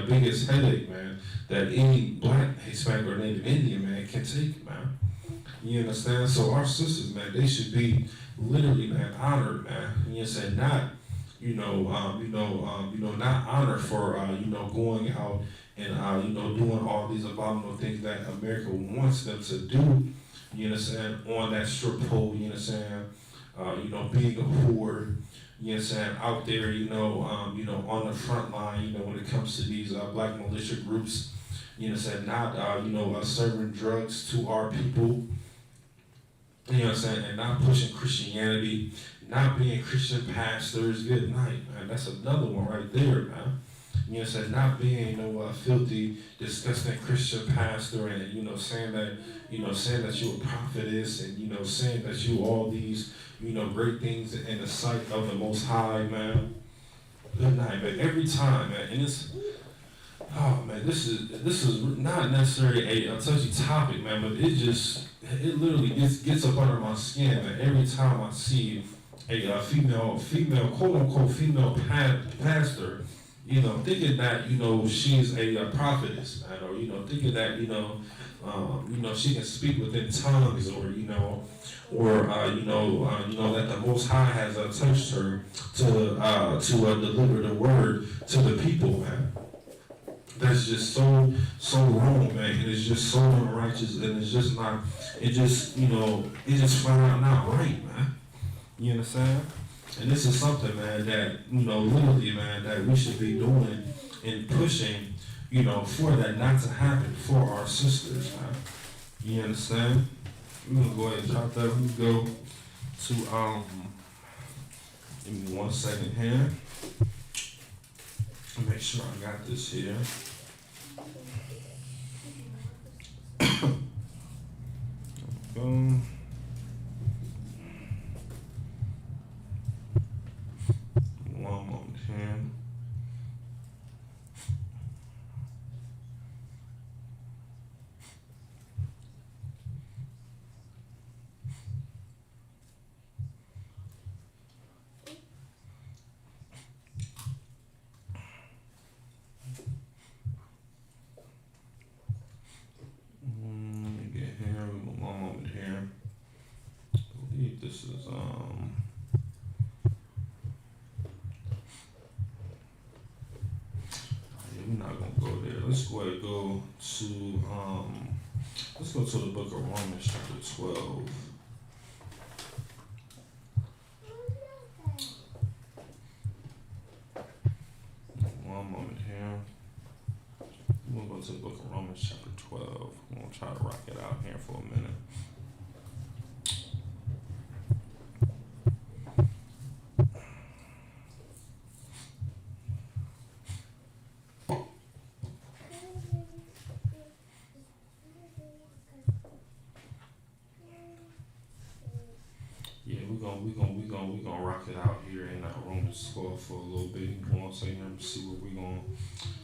Speaker 1: biggest headache, man, that any black, Hispanic, or Native Indian man can take, man. You understand? So our sisters, man, they should be literally, man, honored, man. You know what I'm saying? Not, not honored for, going out and, doing all these abominable things that America wants them to do. You know what I'm saying? On that strip pole, you know what I'm saying? Being a whore, you know what I'm saying? Out there, on the front line, when it comes to these black militia groups, you know what I'm saying? Not, serving drugs to our people. You know what I'm saying? And not pushing Christianity, not being Christian pastors. Good night, man. That's another one right there, man. You know what I'm saying? Not being filthy, disgusting Christian pastor and, saying that you're a prophetess and, saying that you all these, great things in the sight of the Most High, man. Good night, man. Every time, man. And it's, oh, man, this is not necessarily a touchy topic, man, but it literally gets up under my skin, man. Every time I see a female, quote unquote, female pastor, thinking that, she's a prophetess, man, or, thinking that, she can speak within tongues, or, that the Most High has touched her to deliver the word to the people, man. That's just so wrong, man. And it's just so unrighteous, and it's just not. It just flat out not right, man. You understand? And this is something, man, that literally, man, that we should be doing and pushing, for that not to happen for our sisters, man. You understand? We're gonna go ahead and drop that. We go to give me 1 second here. Make sure I got this here. Boom. One moment here. Let me get here. One moment here. let's go ahead and go to let's go to the book of Romans chapter 12. One moment here. We're going to go to the book of Romans chapter 12. We're going to try to rock it out here for a minute. Yeah, we're gonna rock it out here in Romans 12 for a little bit. You know what I'm saying? See where we're gonna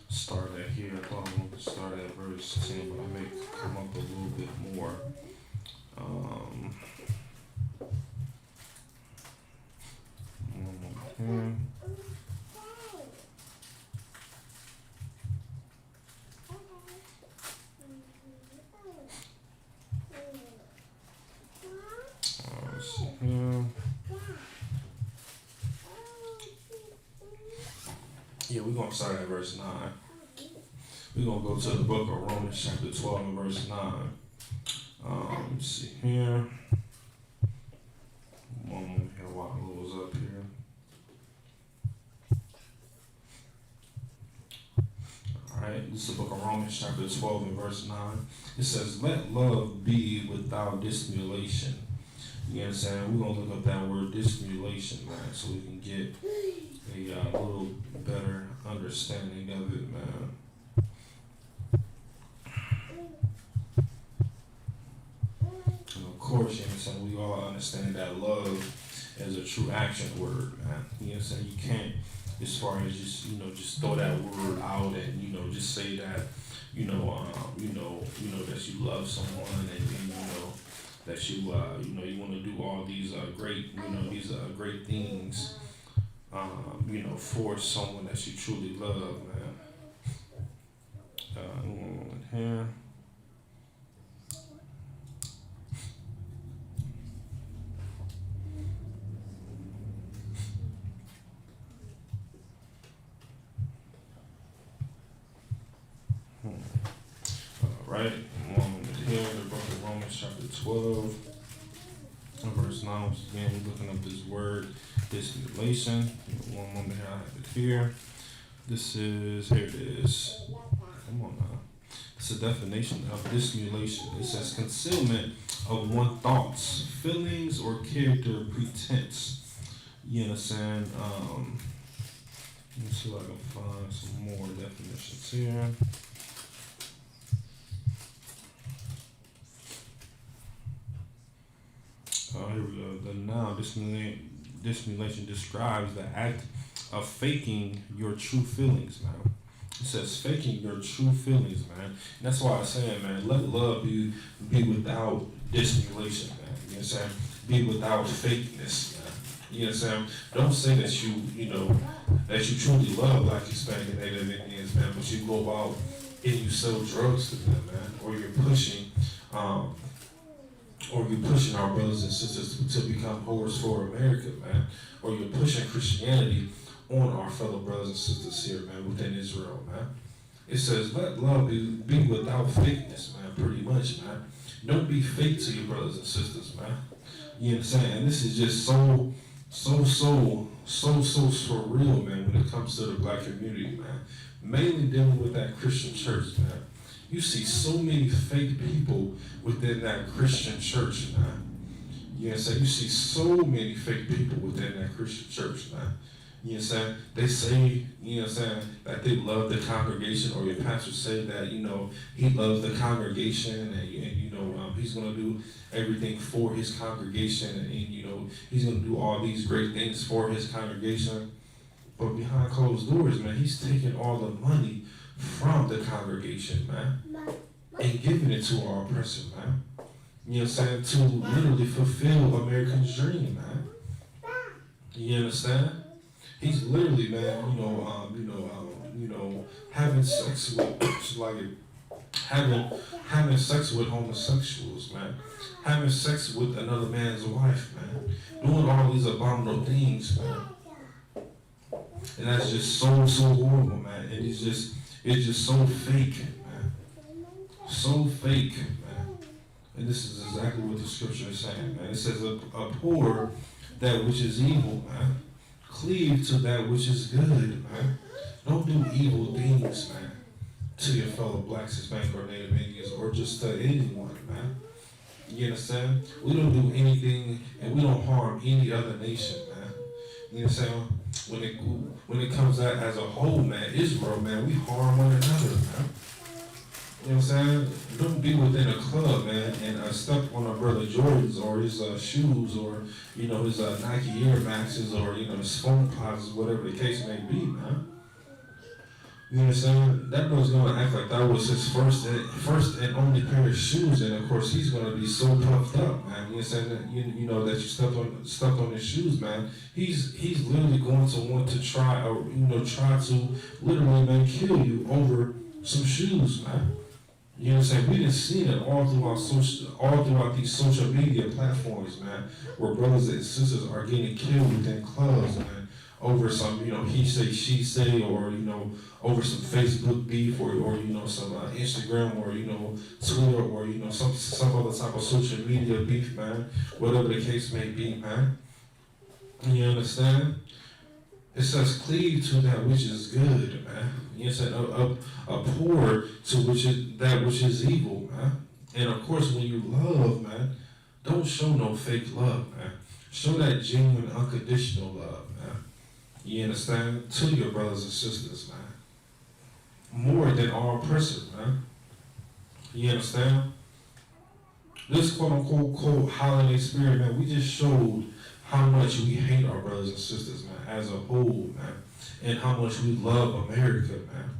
Speaker 1: start at here. I thought I wanted to start at verse 10, but I may come up a little bit more. Let's see here. Yeah, we're going to start at verse 9. We're going to go to the book of Romans chapter 12 and verse 9. Let's see here. One moment here while it loads up here. Alright, this is the book of Romans chapter 12 and verse 9. It says, let love be without dissimulation. You understand? We're going to look up that word dissimulation, man, so we can get a little better understanding of it, man. And of course, you understand, we all understand that love is a true action word, man. You understand? You can't, as far as just, just throw that word out and, just say that, that you love someone and that you want to do all these great, great things, for someone that you truly love, man. Here. Right, here, the book of Romans chapter 12, verse 9, once again, we're looking up this word, dissimulation. One moment here, I have it here. Here it is. Come on now. It's a definition of dissimulation. It says concealment of one thoughts, feelings, or character pretense. You understand? Let me see if I can find some more definitions here. Here we go. The noun dissimulation describes the act of faking your true feelings, man. It says faking your true feelings, man. And that's why I'm saying, man, let love be without dissimulation, man. You know what I'm saying? Be without fakeness, man. You know what I'm saying? Don't say that you truly love Black, Hispanic, and Native Indians, man, but you go out and you sell drugs to them, man, or you're pushing our brothers and sisters to become whores for America, man. Or you're pushing Christianity on our fellow brothers and sisters here, man, within Israel, man. It says, let love be without fakeness, man, pretty much, man. Don't be fake to your brothers and sisters, man. You know what I'm saying? And this is just so surreal, man, when it comes to the Black community, man. Mainly dealing with that Christian church, man. You see so many fake people within that Christian church, man. You know what I'm saying? You see so many fake people within that Christian church, man. You know what I'm saying? They say, you know what I'm saying, that they love the congregation, or your pastor say that, he loves the congregation and he's going to do everything for his congregation and he's going to do all these great things for his congregation. But behind closed doors, man, he's taking all the money from the congregation, man, and giving it to our oppressor, man. You know what I'm saying? To literally fulfill American's dream, man. You understand? He's literally, man, having sex with, having sex with homosexuals, man. Having sex with another man's wife, man. Doing all these abominable things, man. And that's just so horrible, man. And it's just so fake, man. So fake, man. And this is exactly what the scripture is saying, man. It says, abhor that which is evil, man. Cleave to that which is good, man. Don't do evil things, man, to your fellow blacks, Hispanic, or Native Indians, or just to anyone, man. You understand? We don't do anything, and we don't harm any other nation, man. You understand? When it comes out as a whole, man, Israel, man, we harm one another, man. You know what I'm saying? Don't be within a club, man, and step on a brother Jordan's or his shoes or, you know, his Nike Air Maxes or, you know, his phone pods, whatever the case may be, man. You understand? That brother's gonna act like that was his first and only pair of shoes, and of course he's gonna be so puffed up, man. You understand that you know that you stepped on his shoes, man. He's literally going to want to try to literally, man, kill you over some shoes, man. You know what I'm saying? We done seen it all throughout these social media platforms, man, where brothers and sisters are getting killed within clubs, man, over some, you know, he say, she say, or, you know, over some Facebook beef, or you know, some Instagram, or, you know, Twitter, or, you know, some other type of social media beef, man, whatever the case may be, man. You understand? It says, cleave to that which is good, man. You know, abhor to that which is evil, man. And of course, when you love, man, don't show no fake love, man. Show that genuine, unconditional love, man. You understand? To your brothers and sisters, man. More than all person, man. You understand? This quote-unquote holiday spirit, man, we just showed how much we hate our brothers and sisters, man, as a whole, man. And how much we love America, man.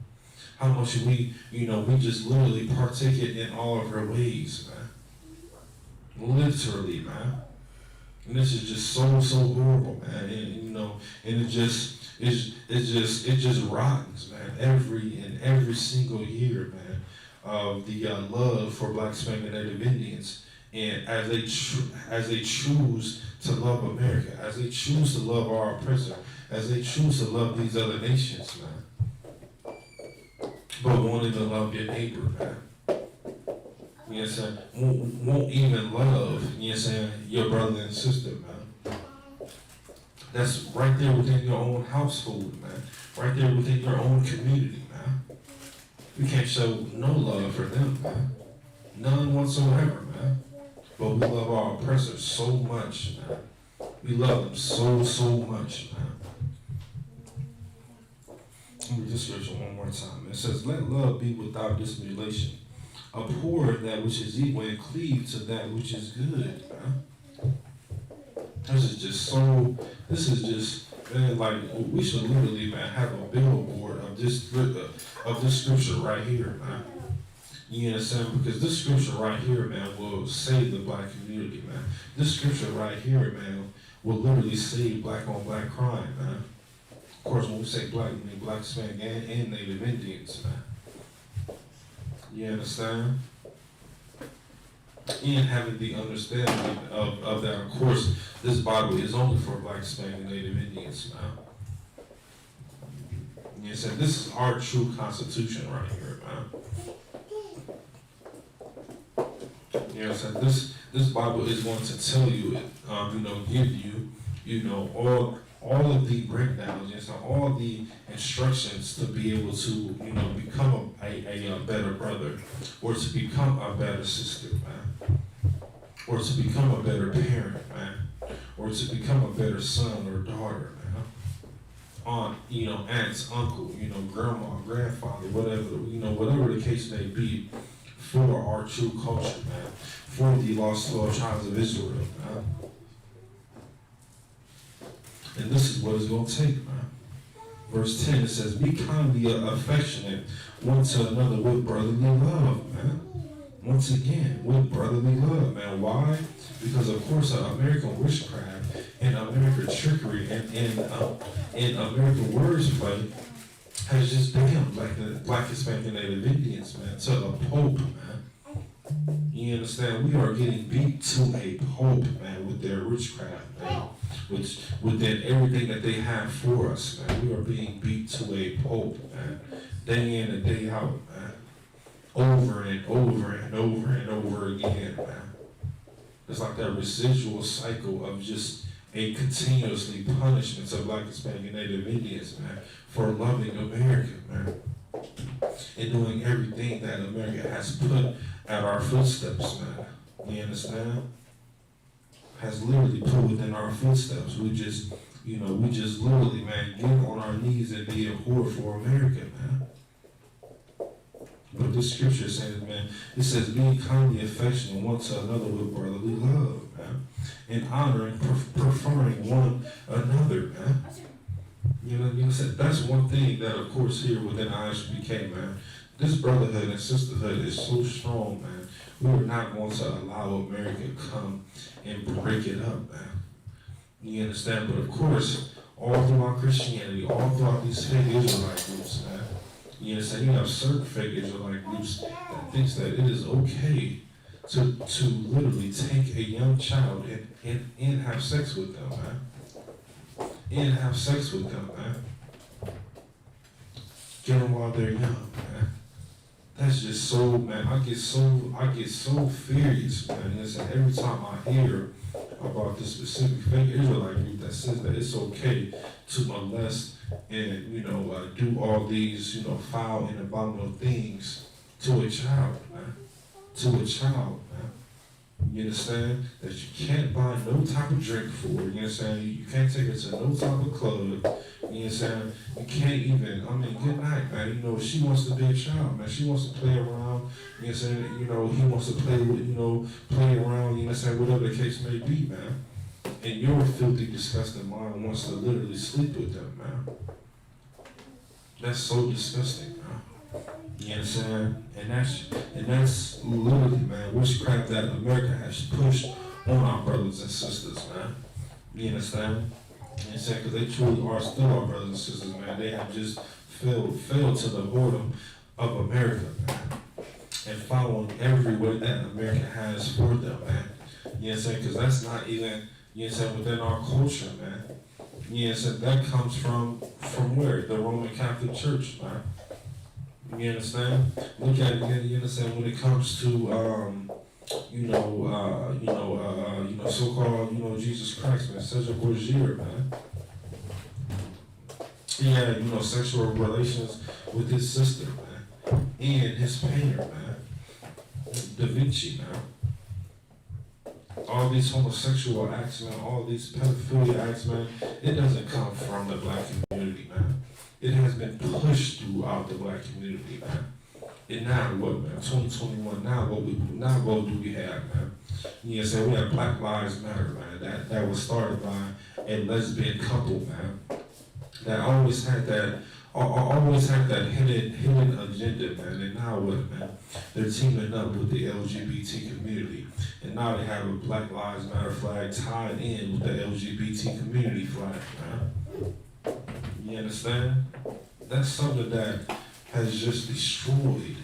Speaker 1: How much we just literally partake it in all of her ways, man. Literally, man. And this is just so horrible, man. And you know, and it just rottens, man. Every single year, man, of the love for Black, Hispanic, and Native Indians, and as they choose to love America, as they choose to love our oppressor, as they choose to love these other nations, man, but won't even love your neighbor, man. You know what I'm saying? Won't even love, you know what I'm saying, your brother and sister, man. That's right there within your own household, man. Right there within your own community, man. We can't show no love for them, man. None whatsoever, man. But we love our oppressors so much, man. We love them so much, man. Let me read this scripture one more time. It says, let love be without dissimulation. Abhor that which is evil and cleave to that which is good, man. This is just, man, like, we should literally, man, have a billboard of this scripture right here, man. You understand? Because this scripture right here, man, will save the Black community, man. This scripture right here, man, will literally save Black on Black crime, man. Of course, when we say Black, we mean Black, Hispanic, and Native Indians, man. You understand? And having the understanding of that, of course, this Bible is only for Black, Hispanic, and Native Indians, man. You understand? This is our true Constitution right here, man. You know what I'm saying? This Bible is going to tell you, give you, all of the breakdowns, all the instructions to be able to, become a better brother, or to become a better sister, man, or to become a better parent, man, or to become a better son or daughter, man, aunt, aunts, uncle, grandma, grandfather, whatever the case may be, for our true culture, man, for the lost 12 tribes of Israel, man. And this is what it's going to take, man. Verse 10, it says, be kindly affectionate one to another with brotherly love, man. Once again, with brotherly love, man. Why? Because, of course, American witchcraft and American trickery and American wordplay has just damned Black, Hispanic, and Native Indians, man, to a pulp, man. You understand? We are getting beat to a pulp, man, with their witchcraft, man. which within everything that they have for us, man. We are being beat to a pulp, man, day in and day out, man, over and over and over and over again, man. It's like that residual cycle of just a continuously punishment of Black, Hispanic, and Native Indians, man, for loving America, man, and doing everything that America has put at our footsteps, man. You understand? Has literally put within our footsteps. We just literally, man, get on our knees and be a whore for America, man. But this scripture says, man, it says, be kindly affectionate one to another with brotherly love, man, and honoring, preferring one another, man. You know, that's one thing that, of course, here within ISUPK, man, this brotherhood and sisterhood is so strong, man. We are not going to allow America to come and break it up, man. You understand? But of course, all throughout Christianity, all throughout these fake Israelite groups, man, you understand? You have certain fake Israelite groups that thinks that it is okay to literally take a young child and have sex with them, man. And have sex with them, man. Get them while they're young, man. That's just so, man. I get so furious, man. Listen, every time I hear about this specific fake Israelite group that says that it's okay to molest and do all these foul and abominable things to a child, man. To a child, man. You understand that you can't buy no type of drink for her. You understand? You can't take her to no type of club. You understand? You can't even, good night, man. She wants to be a child, man. She wants to play around. You understand? He wants to play with, play around, you understand, whatever the case may be, man. And your filthy, disgusting mind wants to literally sleep with them, man. That's so disgusting, man. You understand? And that's literally, man, witchcraft that America has pushed on our brothers and sisters, man. You understand? You understand? Because they truly are still our brothers and sisters, man. They have just fell to the boredom of America, man. And following every way that America has for them, man. You understand? Because that's not even, you understand, within our culture, man. You understand? That comes from where? The Roman Catholic Church, man. You understand? Look at it, you understand, when it comes to, so-called, Jesus Christ, man, Cesar Borgia, man. He had, sexual relations with his sister, man, and his painter, man, Da Vinci, man. All these homosexual acts, man, all these pedophilia acts, man, it doesn't come from the Black community, man. It has been pushed throughout the Black community, man. And now what, man? 2021, now what do we have, man? You know, so we have Black Lives Matter, man. That was started by a lesbian couple, man. That always had that hidden agenda, man. And now what, man? They're teaming up with the LGBT community. And now they have a Black Lives Matter flag tied in with the LGBT community flag, man. You understand? That's something that has just destroyed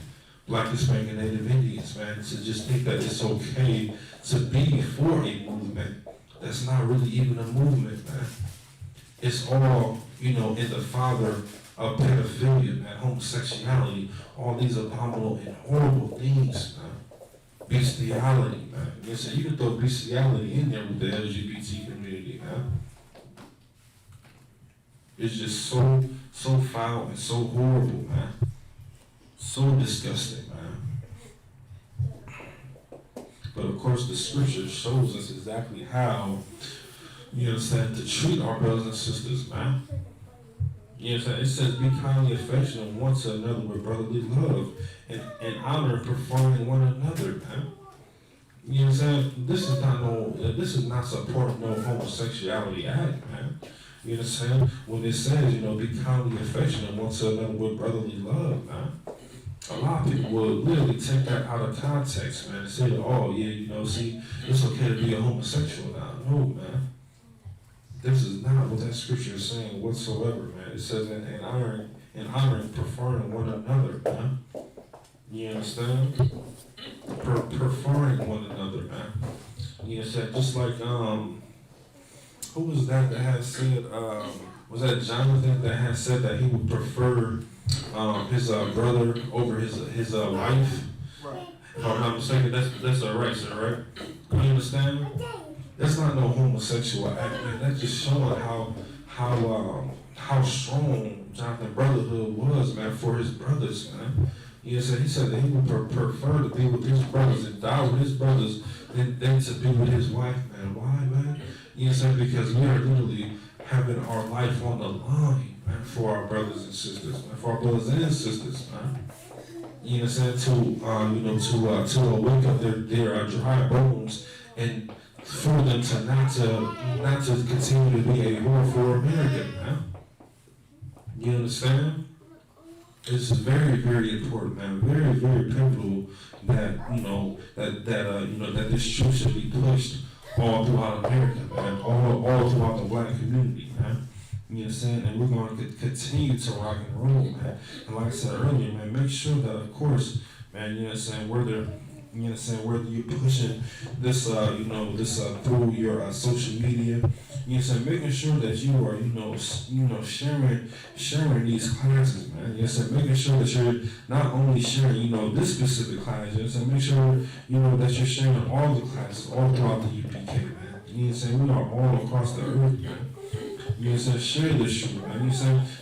Speaker 1: Black, Hispanic, and Native Indians, man. To just think that it's okay to be for a movement that's not really even a movement, man. It's all, in the father of pedophilia, man, homosexuality, all these abominable and horrible things, man. Bestiality, man. You can throw bestiality in there with the LGBT community, man. It's just so foul and so horrible, man. So disgusting, man. But of course, the scripture shows us exactly how, to treat our brothers and sisters, man. It says, be kindly affectionate one to another with brotherly love and honor and preferring one another, man. You know what I'm saying? This is not supporting no homosexuality act, man. You understand? When it says, be kindly affectionate one to another with brotherly love, man. A lot of people will literally take that out of context, man, and say, oh, yeah, see, it's okay to be a homosexual now. No, man. This is not what that scripture is saying whatsoever, man. It says, in honoring, preferring one another, man. You understand? Preferring one another, man. You understand? Just like, who was that had said, was that Jonathan that had said that he would prefer his brother over his wife?
Speaker 2: Right.
Speaker 1: If I'm not mistaken, that's right, sir, right? You understand? That's not no homosexual act, man. That's just showing how strong Jonathan Brotherhood was, man, for his brothers, man. He said that he would prefer to be with his brothers and die with his brothers than to be with his wife, man. Why, man? Because we are literally having our life on the line, man, for our brothers and sisters, man, for our brothers and sisters, man. To wake up their dry bones and for them to not to continue to be a whore for America, man. You understand? It's very, very important, man. Very, very pivotal that this truth should be pushed all throughout America, man. All throughout the black community, man. You understand? And we're going to continue to rock and roll, man. And like I said earlier, man, make sure that, of course, man, whether you're pushing this, through your social media, making sure that you are, sharing these classes, man. Making sure that you're not only sharing, this specific class, make sure, that you're sharing all the classes all throughout the UPK, man. We are all across the earth, man. Share this truth, man.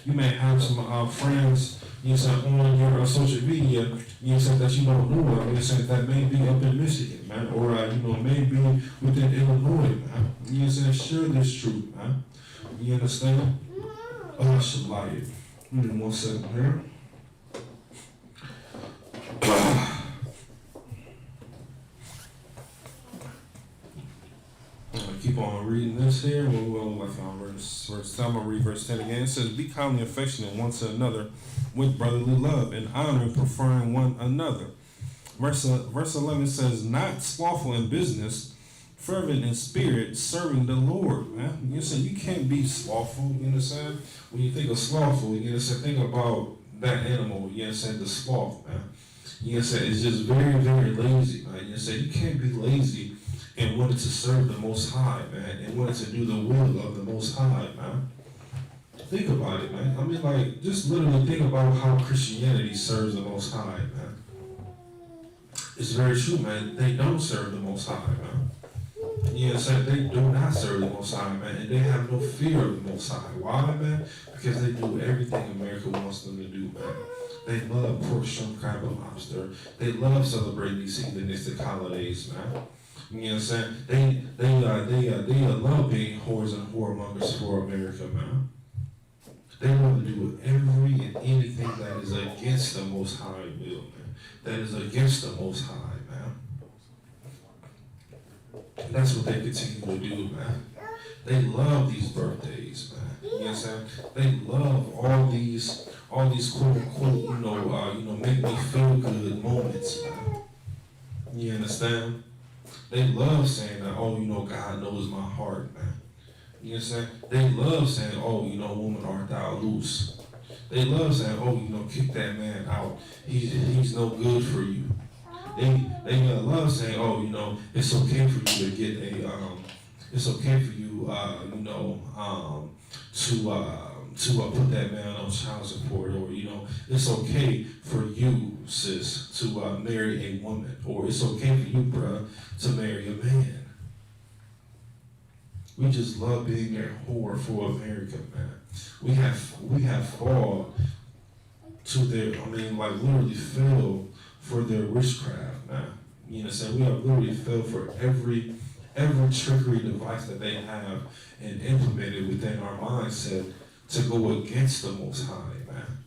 Speaker 1: You may have some friends, on your social media, that you don't know of, that may be up in Michigan, man, or, may be within Illinois, man. Share this truth, man. You understand? I should lie it. 1 second here. Keep on reading this here. We'll verse 10. I'm going to read verse 10 again. It says, be kindly affectionate one to another with brotherly love and honor, preferring one another. Verse 11 says, not slothful in business, fervent in spirit, serving the Lord. Man, you can't be slothful. You understand? When you think of slothful, think about that animal. The sloth, man. It's just very, very lazy, man. You can't be lazy and wanted to serve the Most High, man, and wanted to do the will of the Most High, man. Think about it, man. Just literally think about how Christianity serves the Most High, man. It's very true, man. They don't serve the Most High, man. They do not serve the Most High, man, and they have no fear of the Most High. Why, man? Because they do everything America wants them to do, man. They love pork, shrimp, crab, and lobster. They love celebrating these heathenistic holidays, man. They love being whores and whoremongers for America, man. They want to do every and anything that is against the Most High will, man. That is against the Most High, man. And that's what they continue to do, man. They love these birthdays, man. They love all these quote unquote, make me feel good moments, man. You understand? They love saying that, God knows my heart, man. They love saying, woman, art thou loose. They love saying, kick that man out. He's no good for you. They love saying, it's okay for you to get it's okay for you, to put that man on child support, or it's okay for you, sis, to marry a woman, or it's okay for you, bruh, to marry a man. We just love being a whore for America, man. We have fallen to their, literally fell for their witchcraft, man. We have literally fell for every trickery device that they have and implemented within our mindset to go against the Most High, man.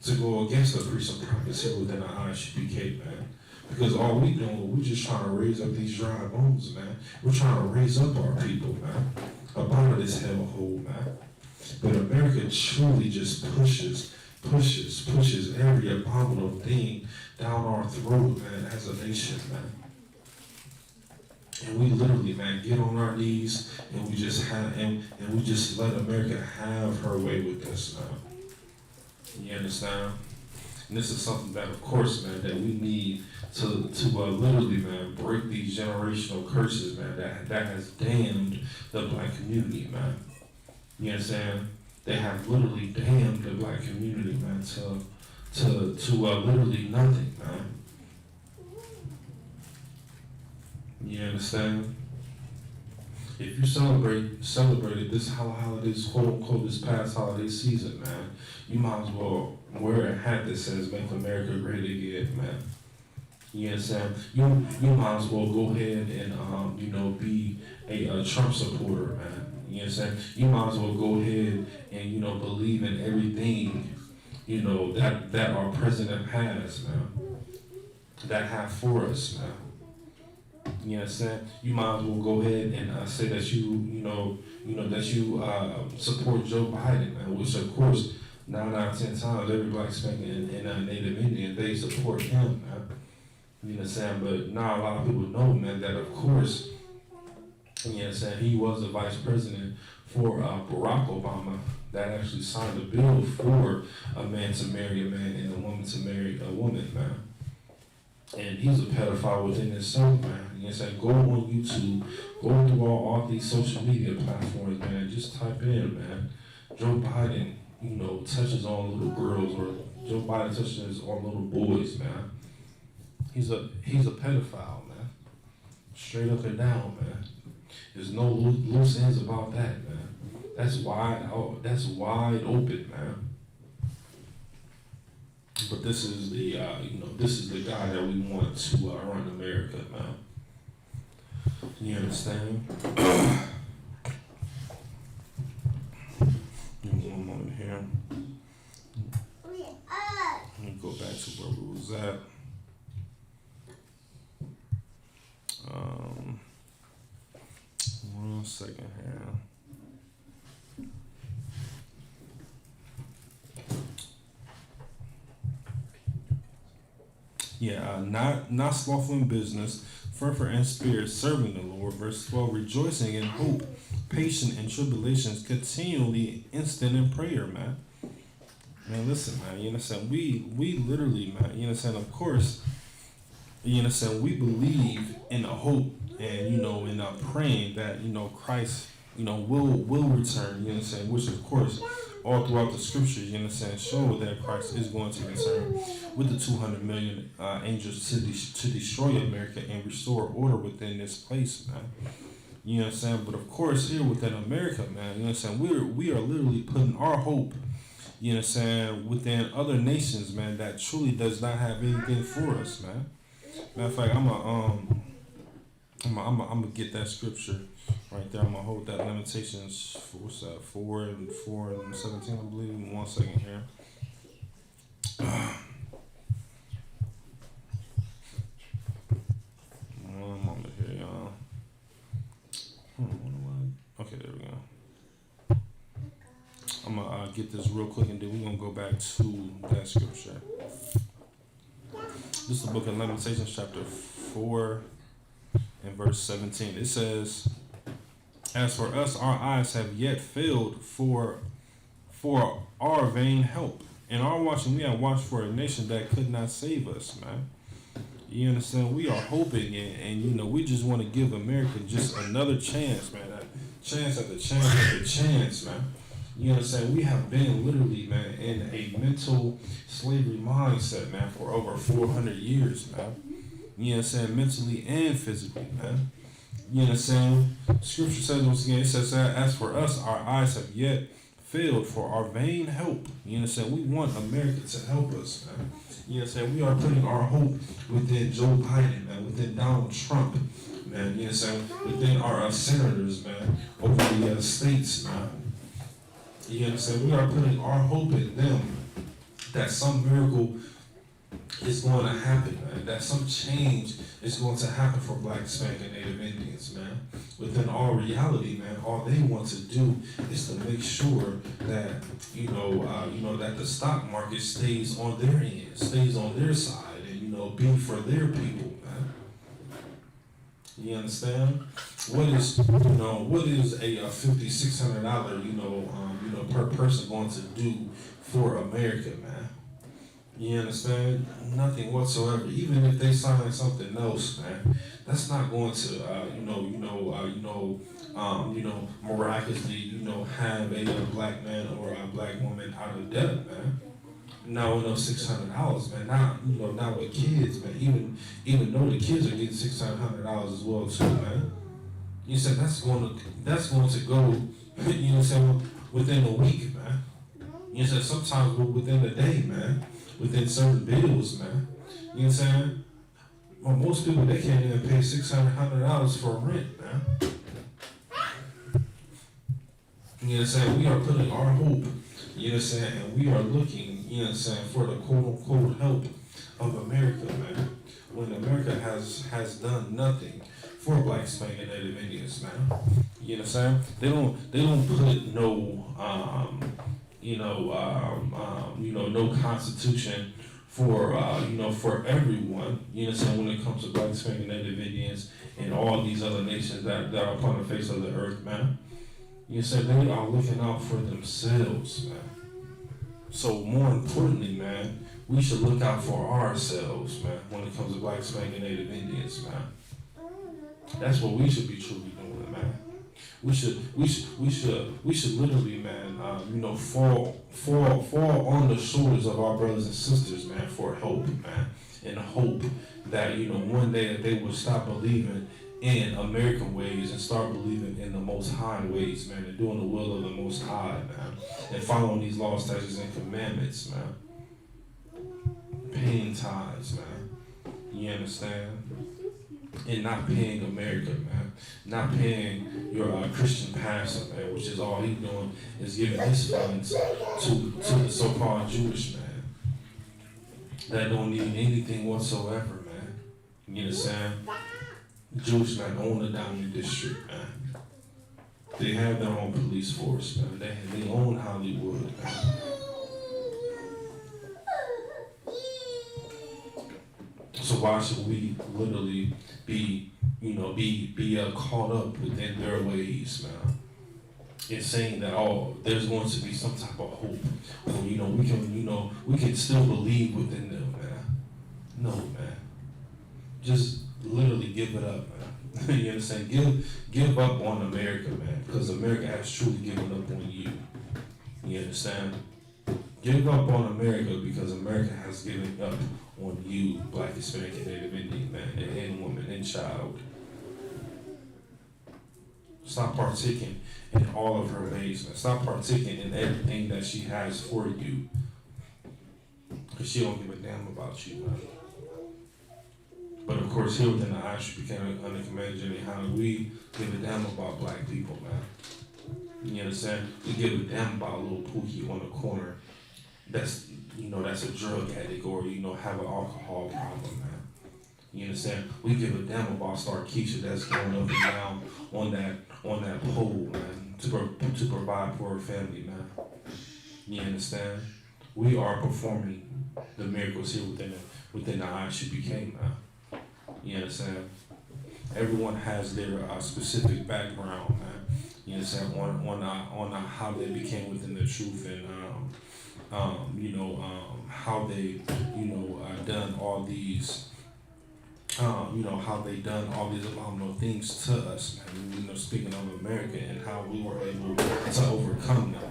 Speaker 1: To go against the priests and prophets here within the ISUPK, man. Because all we doing, we're just trying to raise up these dry bones, man. We're trying to raise up our people, man. Up out of this hellhole, man. But America truly just pushes every abominable thing down our throat, man, as a nation, man. And we literally, man, get on our knees and we just let America have her way with us, man. You understand? And this is something that, of course, man, that we need to literally, man, break these generational curses, man, that has damned the black community, man. You understand? They have literally damned the black community, man, to literally nothing, man. You understand? If you celebrated this holidays, quote unquote, this past holiday season, man, you might as well wear a hat that says "Make America Great Again," man. You understand? You might as well go ahead and be a Trump supporter, man. You understand? You might as well go ahead and believe in everything that our president has, man. That have for us, man. You understand? You might as well go ahead and say that that you support Joe Biden, man. Which of course 9 out of 10 times every black Hispanic and Native Indian, they support him, man. You understand? But not a lot of people know, man, that of course, you understand, he was the vice president for Barack Obama that actually signed a bill for a man to marry a man and a woman to marry a woman, man. And he's a pedophile within himself, man. You know what I'm saying? Go on YouTube, go through all these social media platforms, man, and just type in, man, Joe Biden, touches on little girls, or Joe Biden touches on little boys, man. He's a pedophile, man. Straight up and down, man. There's no loose ends about that, man. That's wide open, man. But this is the guy that we want to run America, man. You understand? Give me one moment here. Let me go back to where we was at. One second here. Not slothful in business, fervent in spirit, serving the Lord. Verse 12, rejoicing in hope, patient in tribulations, continually instant in prayer, man. Man, listen, man, you understand? We literally, man, you understand? Of course, you understand? We believe in a hope and, in praying that, Christ, will return, you understand? Which, of course, all throughout the scriptures, you understand, show that Christ is going to return with the 200 million angels to destroy America and restore order within this place, man. You understand? But of course, here within America, man, you understand, we are literally putting our hope, you understand, within other nations, man, that truly does not have anything for us, man. Matter of fact, I'm gonna get that scripture right there. I'm gonna hold that Lamentations. What's that? 4 and 17, I believe. 1 second here. One moment here, y'all. Okay, there we go. I'm gonna get this real quick, and then we're gonna go back to that scripture. This is the book of Lamentations, chapter 4 and verse 17. It says, as for us, our eyes have yet failed for our vain help. In our watching, we have watched for a nation that could not save us, man. You understand? We are hoping, and we just want to give America just another chance, man. A chance at the chance at the chance, man. You understand? We have been literally, man, in a mental slavery mindset, man, for over 400 years, man. You understand? Mentally and physically, man. You understand? Scripture says once again, it says that as for us, our eyes have yet failed for our vain help. You understand? We want America to help us, man. You understand? We are putting our hope within Joe Biden, man, within Donald Trump, man. You understand? Within our senators, man, over the states, man. You understand? We are putting our hope in them that some miracle is going to happen, man. That some change is going to happen for Black, Hispanic, and Native Indians, man. Within all reality, man, all they want to do is to make sure that that the stock market stays on their end, stays on their side, and be for their people, man. You understand? What is a $5,600 per person going to do for America, man? You understand? Nothing whatsoever. Even if they sign something else, man, that's not going to, miraculously, have a black man or a black woman out of debt, man. Now with those $600, man. Now, now with kids, man. Even though the kids are getting $600 as well too, man. You said that's going to go, within a week, man. You said sometimes within a day, man. Within certain bills, man. You know what I'm saying? Well, most people they can't even pay $600 for rent, man. You know what I'm saying? We are putting our hope, you know what I'm saying, and we are looking, you know what I'm saying, for the quote unquote help of America, man. When America has done nothing for Black, Hispanic, and Native Indians, man. You know what I'm saying? They don't put no constitution for for everyone. You know what I'm saying? When it comes to Black, Hispanic, and Native Indians and all these other nations that are upon the face of the earth, man. You said they are looking out for themselves, man. So more importantly, man, we should look out for ourselves, man, when it comes to Black, Hispanic, and Native Indians, man. That's what we should be truly doing, man. We should literally, man, fall on the shoulders of our brothers and sisters, man, for help, man, and hope that one day that they will stop believing in American ways and start believing in the Most High ways, man, and doing the will of the Most High, man, and following these laws, statutes, and commandments, man. Paying tithes, man. You understand? And not paying America, man. Not paying your Christian pastor, man, which is all he's doing is giving his funds to the so-called Jewish man that don't need anything whatsoever, man. You understand? Jewish men own the Downey District, man. They have their own police force, man. They own Hollywood, man. So why should we literally be caught up within their ways, man? It's saying that there's going to be some type of hope, or we can still believe within them, man. No, man. Just literally give it up, man. You understand? Give up on America, man, because America has truly given up on you. You understand? Give up on America because America has given up on you, Black, Hispanic, and Native Indian, man, and woman, and child. Stop partaking in all of her ways, man. Stop partaking in everything that she has for you, because she don't give a damn about you, man. But of course, here within the ISUPK under Command Jenny, how we give a damn about black people, man. You understand? We give a damn about a little Pookie on the corner that's a drug addict or have an alcohol problem, man. You understand? We give a damn about Star Keisha that's going up and down on that pole, man, to provide for her family, man. You understand? We are performing the miracles here within the ISUPK, man. You understand? Everyone has their specific background, man. You understand? On how they became within the truth and how they done all these how they done all these abominable things to us, man. Speaking of America and how we were able to overcome them,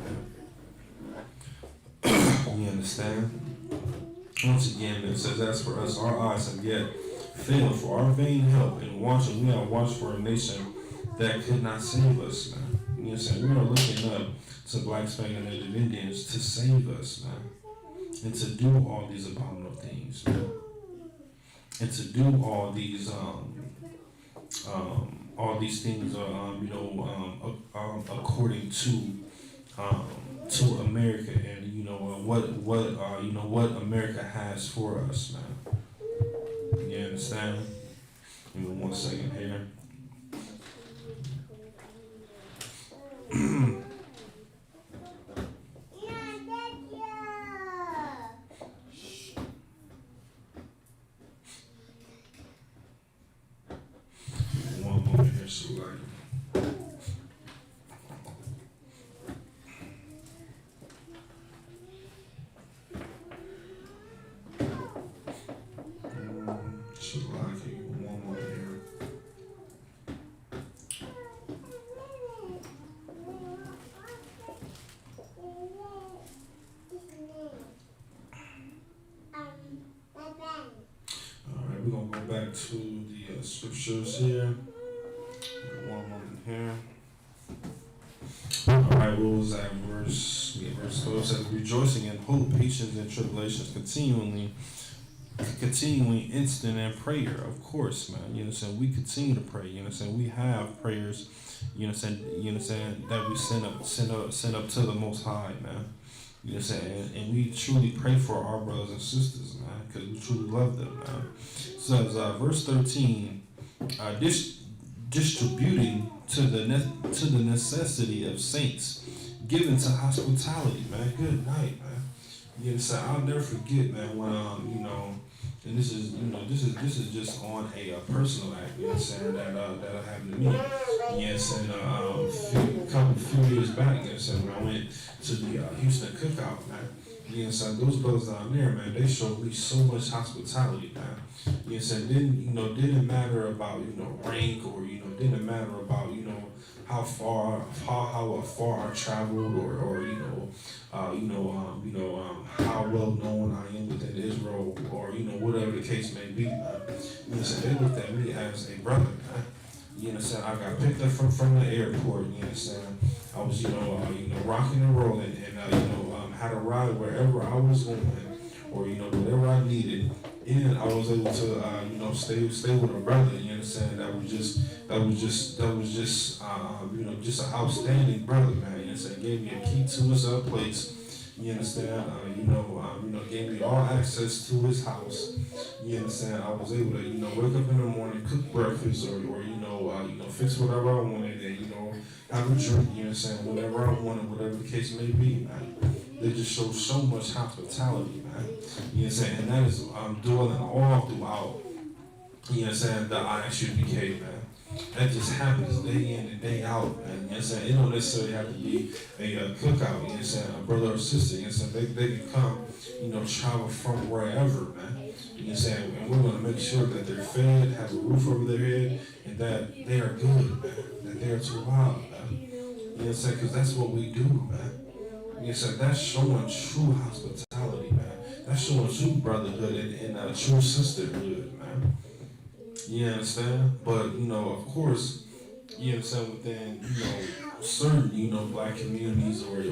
Speaker 1: man. You understand? Once again, it says, as for us, our eyes have yet failed for our vain help and watching. We are watched for a nation that could not save us, man. You know what I'm saying? We are looking up to Black, Hispanic, and Native Indians to save us, man. And to do all these abominable things, man. And to do all these things, according to America and what America has for us, man. You understand? Give me 1 second here. One moment here, so back to the scriptures here. One moment here. Alright, what was that verse? Yeah, verse 12 says, rejoicing in hope, patience in tribulations, continually instant in prayer. Of course, man. You know what I'm saying? We continue to pray. You know what I'm saying? We have prayers, you know what I'm saying, that we send up to the Most High, man. You know what I'm saying? And we truly pray for our brothers and sisters, man, because we truly love them, man. So as verse 13, distributing to the necessity of saints, given to hospitality, man. Good night, man. You know what I'm saying? I'll never forget, man, when and this is just on a personal act, you know what I'm saying, that happened to me. You know what I'm saying? A few years back, you know what I'm saying, when I went to the Houston cookout, man. You know what I'm saying? Those brothers down there, man, they showed me so much hospitality, man. You know what I'm saying? Didn't matter about, rank, or, didn't matter about, how far I traveled, or how well known I am within Israel, or whatever the case may be, man. You know what I'm saying? They looked at me as a brother, man. You know what I'm saying? I got picked up from the airport. You know what I'm saying? I was rocking and rolling, and had a ride wherever I was going, or whatever I needed. And I was able to stay with a brother. You know what I'm saying? That was just an outstanding brother, man. You know what I'm saying? Gave me a key to his place. You understand? Gave me all access to his house. You understand? I was able to, wake up in the morning, cook breakfast, or fix whatever I wanted, and have a drink. You know what I'm saying? Whatever I wanted, whatever the case may be, man. They just show so much hospitality, man. You know what I'm saying? And that is dwelling all throughout. You know what I'm saying? The ISUPK, man. That just happens day in and day out, man. You know what I'm saying? It don't necessarily have to be a cookout, you know what I'm saying? A brother or sister, you know what I'm saying? They can come, travel from wherever, man. You know what I'm saying? And we're going to make sure that they're fed, have a roof over their head, and that they are good, man. That they are too wild, man. You know what I'm saying? Because that's what we do, man. You know what I'm saying? That's showing true hospitality, man. That's showing true brotherhood and true sisterhood, man. You understand? But, of course, you understand, within, certain, black communities, or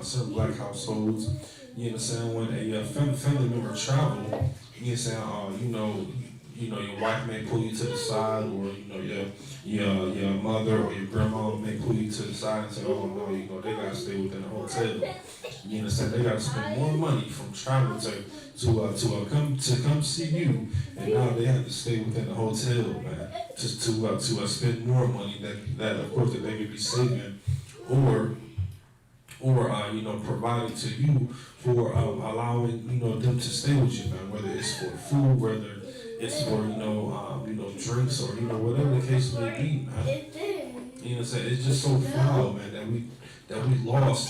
Speaker 1: certain black households, you understand, when a family member travel, you understand, your wife may pull you to the side, or, your mother or your grandma may pull you to the side and say, oh, no, they gotta stay within the hotel. You understand? They gotta spend more money from traveling to come see you, and now they have to stay within the hotel, man, to spend more money that of course that they could be saving, or providing to you for allowing them to stay with you, man. Whether it's for food, whether it's for drinks, or whatever the case may be, man. You know what I'm saying? It's just so foul, man, that we lost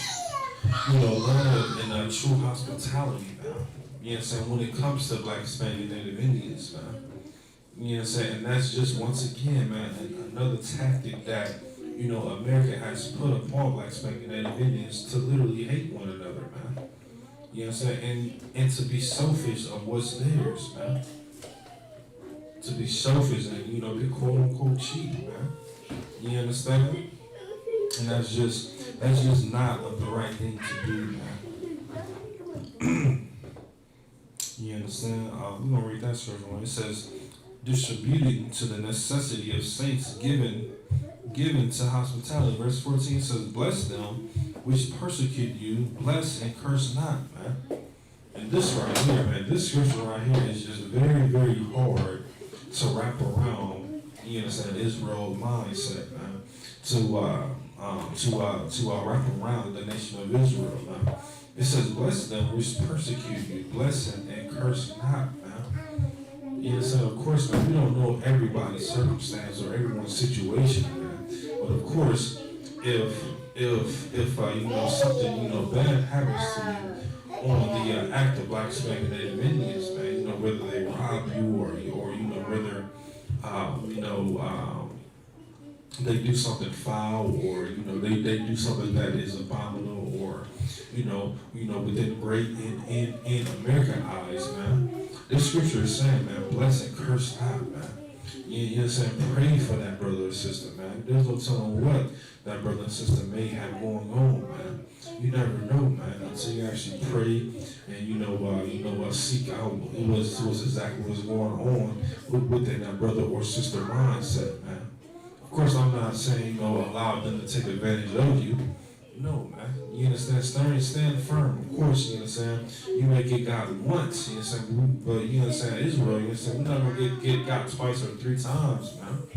Speaker 1: love and true hospitality, man. You know what I'm saying? When it comes to Black, Hispanic, Native Indians, man. You know what I'm saying? And that's just, once again, man, another tactic that, America has put upon Black, Hispanic, Native Indians to literally hate one another, man. You know what I'm saying? And to be selfish of what's theirs, man. To be selfish and, be quote unquote cheap, man. You understand? And that's just not the right thing to do, man. You understand? We're going to read that scripture one. It says, distributing to the necessity of saints, given to hospitality. Verse 14 says, bless them which persecute you, bless and curse not, man. And this right here, man, this scripture right here is just very, very hard to wrap around, you understand, Israel mindset, man. To wrap around the nation of Israel, man. It says, bless them which persecute you, bless and curse not, man. You know, so of course, man, we don't know everybody's circumstance or everyone's situation, man. But of course, if something, bad happens to you on the act of Black, Hispanic, Native Indians, man, whether they rob you or whether, they do something foul, or they do something that is abominable, or within great in American eyes, man. This scripture is saying, man, bless and curse not, man. You know what I'm saying? Pray for that brother or sister, man. There's no telling what that brother and sister may have going on, man. You never know, man, until you actually pray and seek out what's exactly what's going on within that brother or sister mindset, man. Of course, I'm not saying allow them to take advantage of you. No, man. You understand? Stand firm. Of course, you understand. You may get God once, you understand, but you understand Israel. You understand? We're not gonna get God twice or 3 times, man.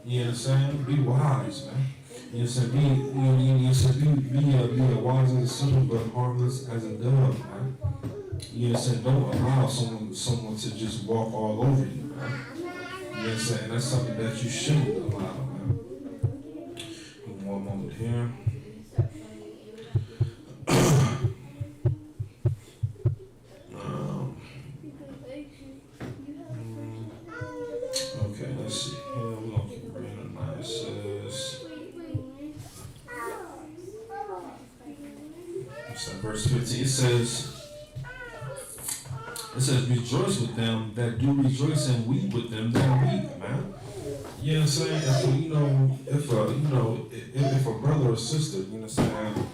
Speaker 1: You understand? Be wise, man. You understand? Be wise as a serpent, but harmless as a dove, man. You understand? Don't allow someone to just walk all over you, man. You understand? That's something that you shouldn't allow, man. One moment here. Okay, let's see. Here we're gonna keep reading. It says, verse 15. It says, rejoice with them that do rejoice, and weep with them that weep, man. You know what I'm saying? If a brother or sister, you know what I'm saying,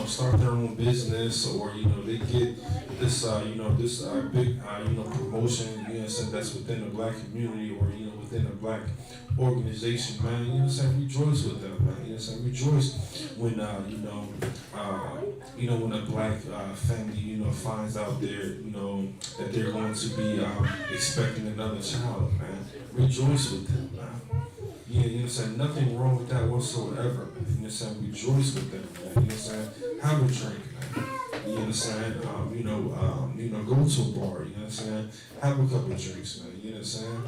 Speaker 1: start their own business, or they get this big promotion, you know what I'm saying, that's within the black community, or within a black organization, man. You know what I'm saying? Rejoice with them, man. You know what I'm saying? Rejoice when when a black family finds out that they're going to be expecting another child, man. Rejoice with them, man. Yeah, you know what I'm saying? Nothing wrong with that whatsoever, man. You know what I'm saying? Rejoice with them, man. You know what I'm saying? Have a drink, man. You know what I'm saying? Go to a bar, you know what I'm saying? Have a couple of drinks, man. You know what I'm saying?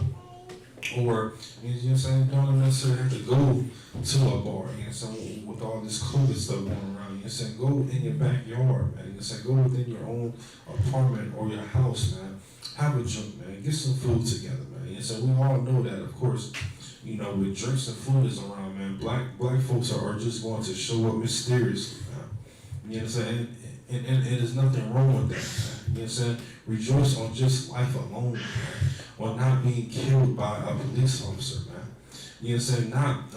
Speaker 1: Or, you know what I'm saying? Don't necessarily have to go to a bar, you know what I'm saying? With all this COVID stuff going around, you know what I'm saying? Go in your backyard, man. You know what I'm saying? Go within your own apartment or your house, man. Have a drink, man. Get some food together, man. You know what I'm saying? We all know that, of course. With drinks and food is around, man, black folks are just going to show up mysteriously, man. You know what I'm saying? And there's nothing wrong with that, man. You know what I'm saying? Rejoice on just life alone, man. Or not being killed by a police officer, man. You know what I'm saying? Not,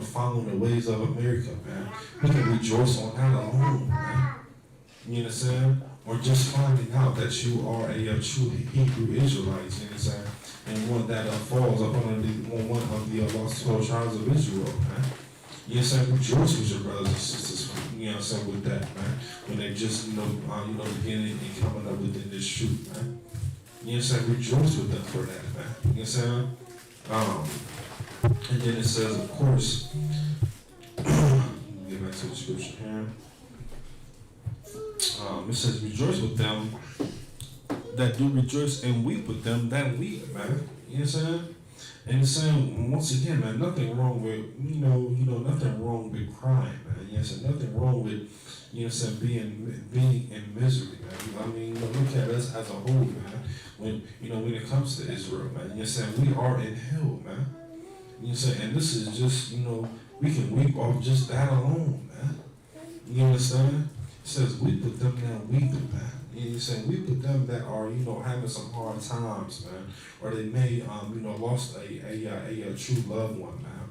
Speaker 1: following the ways of America, man. We can rejoice on that alone, man. You know what I'm saying? Or just finding out that you are a true Hebrew Israelite, you know what I'm saying? And one that falls up on one of the lost 12 tribes of Israel, man. You know what I'm saying? Rejoice with your brothers and sisters, you know what I'm saying, with that, man. When they just, beginning and coming up within this truth, man. You know what I'm saying? Rejoice with them for that, man. You know what I'm saying? And then it says, of course, get back to the scripture here. It says, rejoice with them that do rejoice, and weep with them that weep, man. You know what I'm saying? And it's saying, once again, man, nothing wrong with, nothing wrong with crying, man. You know what I'm saying? Nothing wrong with, you know what I'm saying, being in misery, man. I mean, look at us as a whole, man. When it comes to Israel, man, you know what I'm saying? We are in hell, man. You know what I'm saying? And this is just, we can weep off just that alone, man. You understand? It says, weep with them that weep, man. You know what I'm saying? We put them that are, having some hard times, man, or they may, lost a true loved one, man.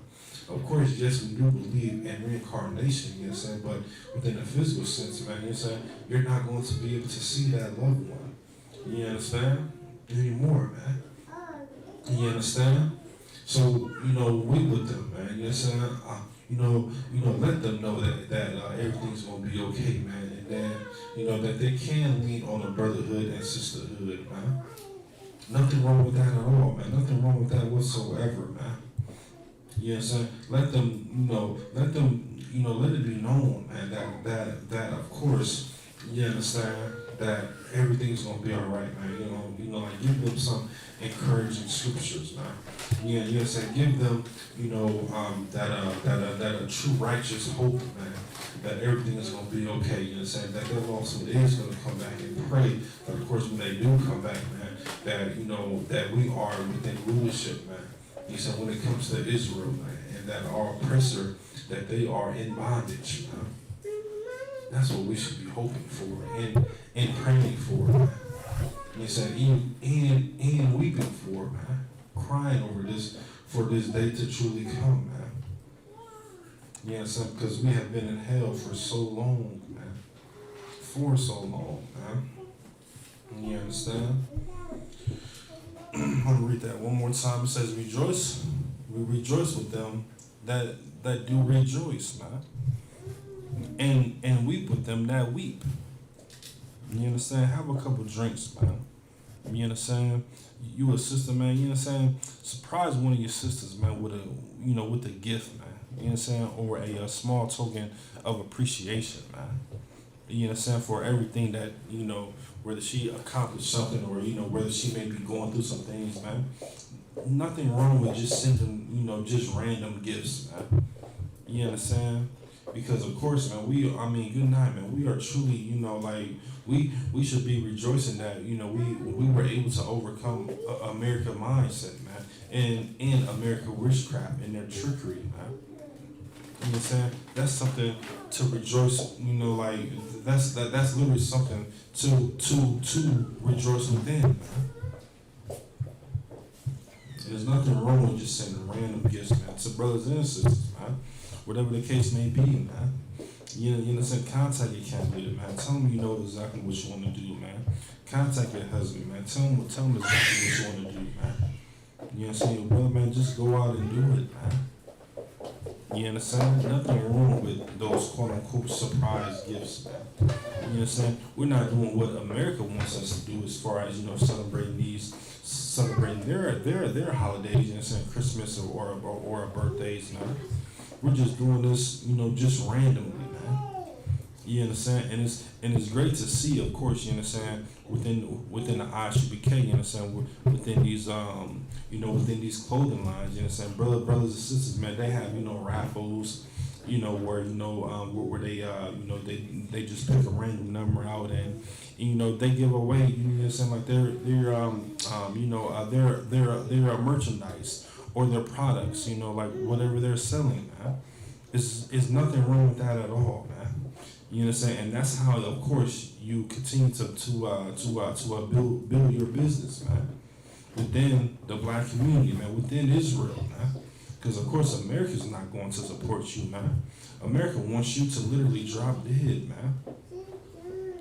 Speaker 1: Of course, yes, we do believe in reincarnation, you know what I'm saying, but within a physical sense, man, you know what I'm saying, you're not going to be able to see that loved one. You understand? Anymore, man. You understand? So, we with them, man, you know what I'm saying? Let them know that everything's going to be okay, man, and then, that they can lean on a brotherhood and sisterhood, man. Nothing wrong with that at all, man. Nothing wrong with that whatsoever, man. You know what I'm saying? Let them, let it be known, man, that of course, you understand, that everything's gonna be all right, man. Like give them some encouraging scriptures, man. You know what I'm saying? Give them, that a true righteous hope, man. That everything is going to be okay, you know what I'm saying? That them also is going to come back and pray. But of course, when they do come back, man, that, that we are within rulership, man. You know, when it comes to Israel, man, and that our oppressor, that they are in bondage, man. That's what we should be hoping for and praying for, man. You said and weeping for, man. Crying over this for this day to truly come, man. Yes, because we have been in hell for so long, man. For so long, man. You understand? I'm gonna read that one more time. It says, "Rejoice, we rejoice with them that do rejoice, man, and weep with them that weep." You understand? Have a couple drinks, man. You understand? You a sister, man. You understand? Surprise one of your sisters, man, with a gift, man. You understand? Or a small token of appreciation, man. You understand? For everything that, whether she accomplished something or, whether she may be going through some things, man. Nothing wrong with just sending, just random gifts, man. You understand? Because of course, man, good night, man. We are truly, we should be rejoicing that, we were able to overcome America mindset, man, and America witchcraft and their trickery, man. You know what I'm saying? That's something to rejoice, that's literally something to rejoice within, man. There's nothing wrong with just sending random gifts, man, to brothers and sisters, man. Whatever the case may be, man. You understand? Contact your candidate, man. Tell them you know exactly what you want to do, man. Contact your husband, man. Tell them exactly what you want to do, man. You understand? Well, man, just go out and do it, man. You understand? Nothing wrong with those quote-unquote surprise gifts, man. You understand? We're not doing what America wants us to do as far as, celebrating their holidays, you understand? Christmas or birthdays, man. We're just doing this, just randomly, man. You understand? And it's great to see, of course, you understand, within the ISUPK, you understand, within these within these clothing lines, you understand, brothers and sisters, man, they have, raffles, where they just pick a random number out and they give away, you understand, like their merchandise or their products, like whatever they're selling, man. It's nothing wrong with that at all, man. You understand? And that's how, of course, you continue to build your business, man. Within the black community, man, within Israel, man. Because of course America's not going to support you, man. America wants you to literally drop dead, man.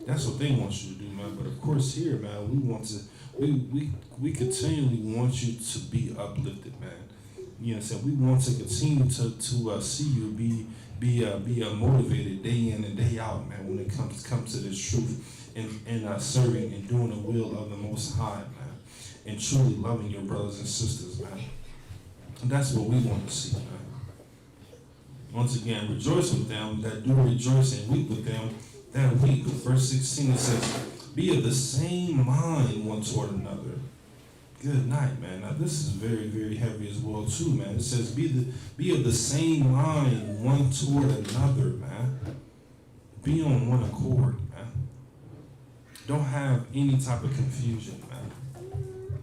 Speaker 1: That's what they want you to do, man. But of course here, man, we continually want you to be uplifted, man. You know what I'm saying? We want to continue to see you be motivated day in and day out, man, when it comes to this truth and serving and doing the will of the Most High, man, and truly loving your brothers and sisters, man. And that's what we want to see, man. Once again, rejoice with them that do rejoice and weep with them that weep. Verse 16, it says, "Be of the same mind one toward another." Good night, man. Now this is very, very heavy as well too, man. It says, be of the same mind one toward another, man. Be on one accord, man. Don't have any type of confusion, man.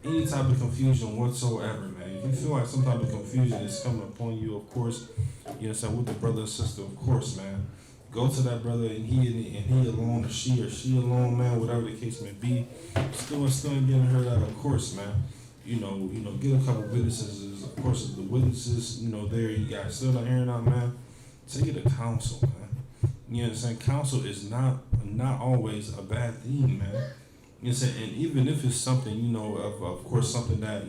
Speaker 1: Any type of confusion whatsoever, man. If you feel like some type of confusion is coming upon you, of course, you know, with the brother or sister, of course, man. Go to that brother and he alone, or she alone, man, whatever the case may be. Still getting hurt out, of course, man. Get a couple witnesses, of course, if the witnesses, there you guys still not hearing out, man. Take it to counsel, man. You know what I'm saying? Counsel is not always a bad thing, man. You know what I'm saying? And even if it's something, of course, something that,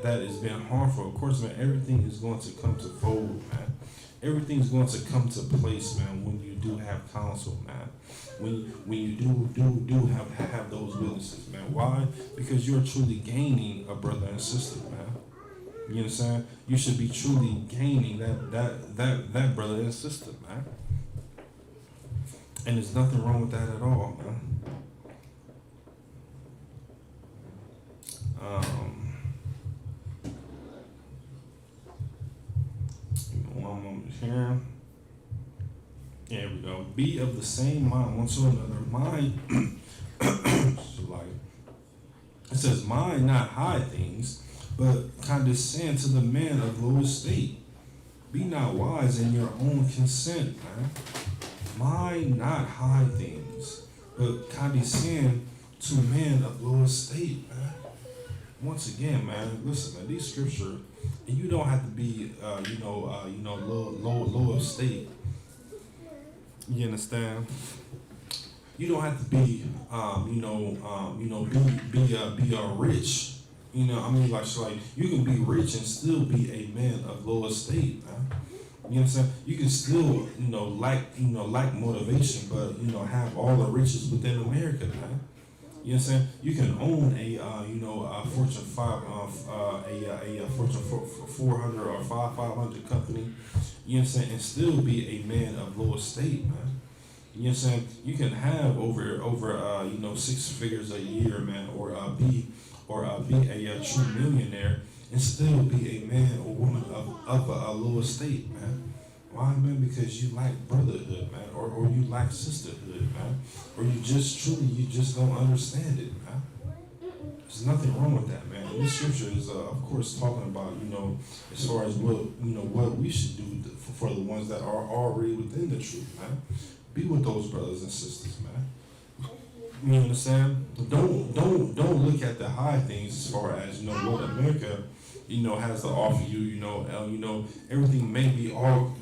Speaker 1: that is being harmful, of course, man, everything is going to come to fold, man. Everything's going to come to place, man, when you do have counsel, man. When you do have those witnesses, man. Why? Because you're truly gaining a brother and sister, man. You understand? You should be truly gaining that brother and sister, man. And there's nothing wrong with that at all, man. One moment here. There we go. Be of the same mind one to another. Mind, it says, mind not high things, but condescend to the man of low estate.
Speaker 2: Be not wise in your own consent, man. Mind not high things, but condescend to men of low estate, man. Once again, man, listen, man, these scripture, and you don't have to be, low estate. You understand? You don't have to be, be rich. You know, I mean, like you can be rich and still be a man of low estate, man. You know what I'm saying? You can still, lack motivation, but have all the riches within America, man. You know what I'm saying? You can own a Fortune 400 or 500 company. You know what I'm saying? And still be a man of low estate, man. You know what I'm saying? You can have over 6 figures a year, man, or be a true millionaire and still be a man or woman of a low estate, man. Why, man? Because you lack brotherhood, man, or you lack sisterhood, man, or you just don't understand it, man. There's nothing wrong with that, man. And this scripture is, of course, talking about, as far as what we should do for the ones that are already within the truth, man. Be with those brothers and sisters, man. You understand? Don't look at the high things as far as what America has to offer you. Everything may be all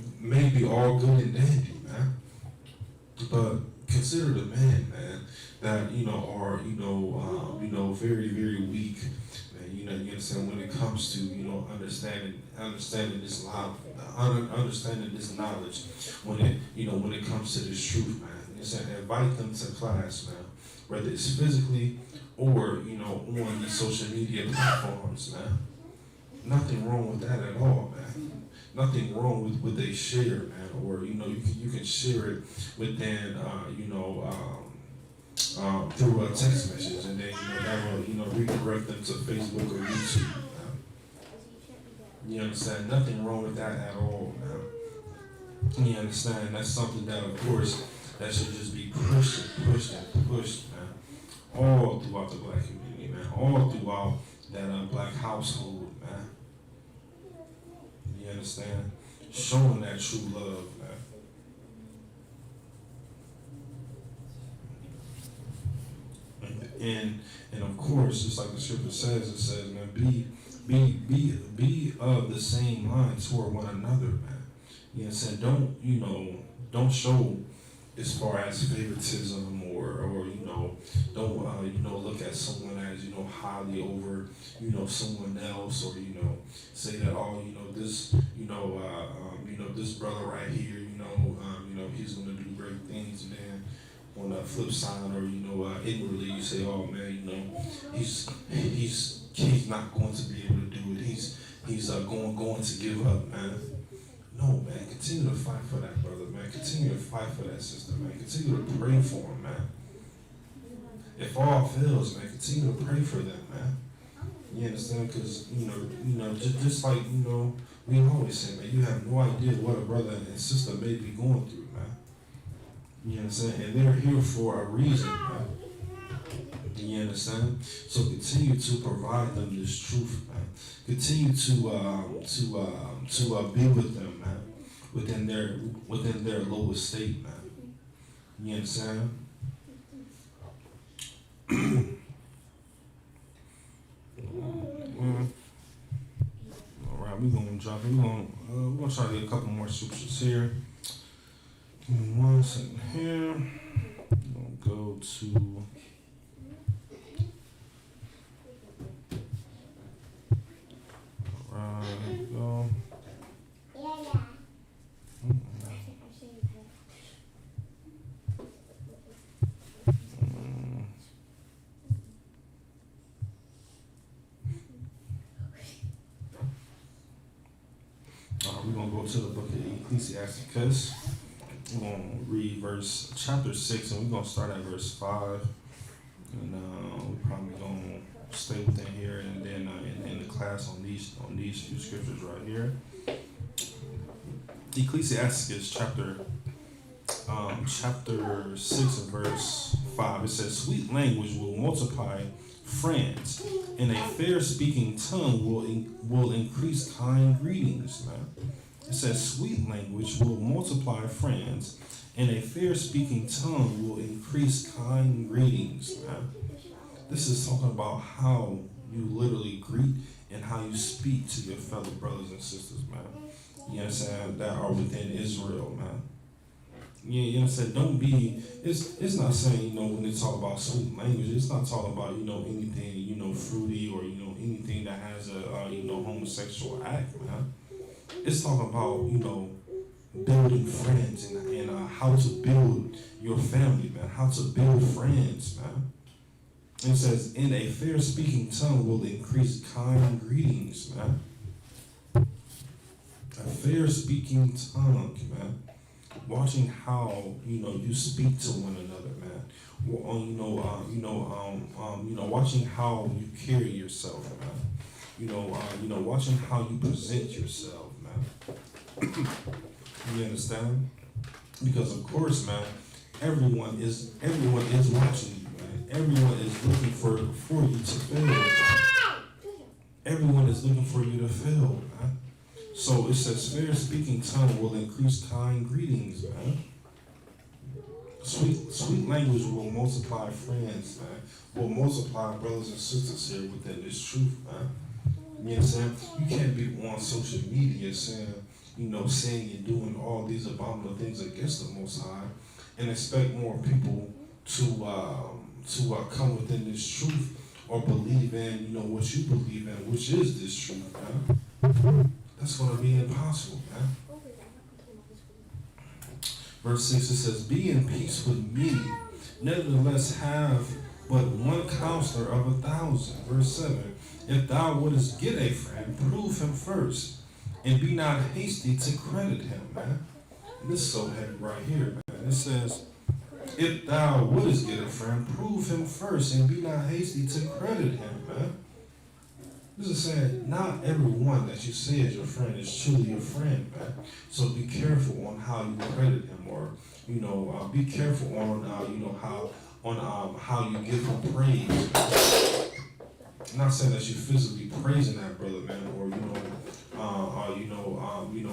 Speaker 2: good and dandy, man. But consider the man that are very very weak. Man, you understand when it comes to understanding this understanding this knowledge when it comes to this truth, man. You understand? Invite them to class, man. Whether it's physically or on the social media platforms, man. Nothing wrong with that at all, man. Nothing wrong with what they share, man. Or you can share it within through a text message, and then that will redirect them to Facebook or YouTube. Man. You understand? Nothing wrong with that at all, man. You understand? That's something that, of course, that should just be pushed, man, all throughout the black community, man, all throughout that black household, man. You understand? Showing that true love, man. And of course, just like the scripture says, it says, man, be of the same mind toward one another, man. You know what I'm saying? Don't show as far as favoritism or don't look at someone as highly over someone else, or say that this this brother right here he's gonna do great things, and then on the flip side, or inwardly you say, oh man, he's not going to be able to do it, he's going to give up, man. No, man, continue to fight for that brother, man. Continue to fight for that sister, man. Continue to pray for him, man. If all fails, man, continue to pray for them, man. You understand? Because, just like, we always say, man, you have no idea what a brother and sister may be going through, man. You understand? And they're here for a reason, man. You understand? So continue to provide them this truth, man. Continue to be with them, man, within their lower state, man. You understand? All right, we're gonna drop it. We're gonna try to get a couple more scriptures here. Give me 1 second here. We're gonna go to. There we go. We're going to go to the book of Ecclesiasticus. We're going to read chapter 6, and we're going to start at verse 5. And we're probably going to stay within here and then in the class on these few scriptures right here. Ecclesiasticus chapter 6 and verse 5. It says, sweet language will multiply friends, and a fair speaking tongue will increase kind greetings, man. It says, sweet language will multiply friends, and a fair-speaking tongue will increase kind greetings, man. This is talking about how you literally greet and how you speak to your fellow brothers and sisters, man. You understand? That are within Israel, man. You understand? Don't be, it's not saying, when they talk about sweet language, it's not talking about, anything, fruity or, anything that has a, homosexual act, man. It's talking about, building friends and how to build your family, man. How to build friends, man. It says, in a fair speaking tongue will increase kind greetings, man. A fair speaking tongue, man. Watching how, you speak to one another, man. Watching how you carry yourself, man. Watching how you present yourself, man. You understand? Because of course, man, everyone is watching you, man. Everyone is looking for you to fail. Everyone is looking for you to fail, man. So it says, fair speaking tongue will increase kind greetings, man. Sweet language will multiply friends, man. Will multiply brothers and sisters here within this truth, man. You know what I'm saying? You can't be on social media saying and doing all these abominable things against the Most High and expect more people to come within this truth or believe in, what you believe in, which is this truth, man. That's going to be impossible, man. Verse 6, it says, be in peace with me, nevertheless have but one counselor of 1,000. Verse 7, if thou wouldest get a friend, prove him first, and be not hasty to credit him, man. And this is so heavy right here, man. It says, if thou wouldest get a friend, prove him first, and be not hasty to credit him, man. This is saying, not everyone that you say is your friend is truly your friend, man. So be careful on how you credit him, or be careful on how you give him praise. I'm not saying that you're physically praising that brother, man, or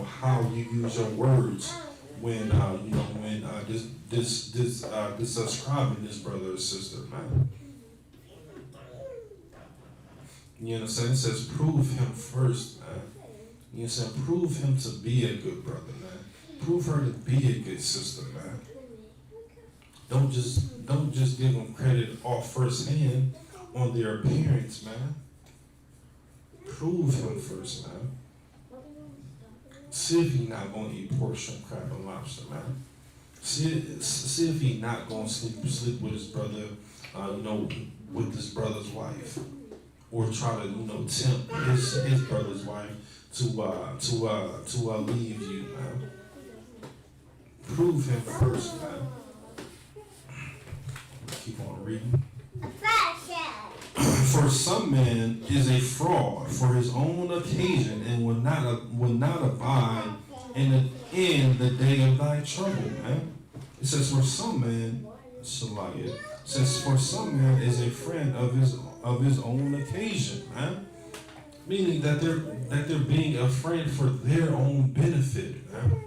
Speaker 2: how you use your words when subscribing this brother or sister, man. You understand? It says, prove him first, man. You understand? Prove him to be a good brother, man. Prove her to be a good sister, man. Don't just give them credit off first hand on their appearance, man. Prove him first, man. See if he's not going to eat pork, shrimp, crab, and lobster, man. See if he's not going to sleep with his brother, with his brother's wife, or try to, tempt his brother's wife to leave you, man. Prove him first, man. Keep on reading. For some man is a fraud for his own occasion, and will not abide in the day of thy trouble, man. It says, for some man, it says, for some man is a friend of his own occasion, man. Meaning that they're being a friend for their own benefit, man.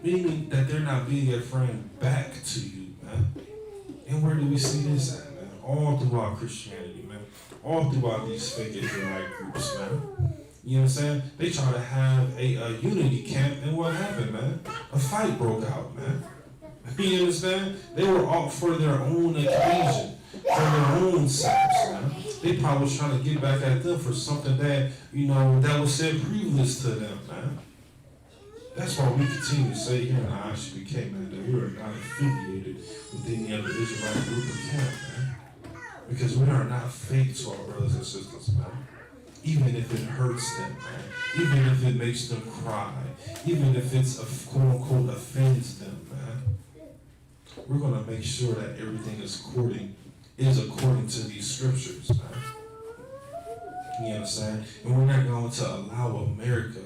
Speaker 2: Meaning that they're not being a friend back to you, man. And where do we see this at, man? All throughout Christianity, man. All throughout these fake Israelite groups, man. You know what I'm saying? They try to have a unity camp, and what happened, man? A fight broke out, man. You understand? They were out for their own occasion, for their own selves, man. They probably was trying to get back at them for something that, that was said previous to them, man. That's why we continue to say here in the ISUPK, man, that we are not affiliated with any other Israelite group or camp, man. Because we are not fake to our brothers and sisters, man. Even if it hurts them, man. Even if it makes them cry. Even if it's quote-unquote offends them, man. We're going to make sure that everything is according to these scriptures, man. You understand? And we're not going to allow America,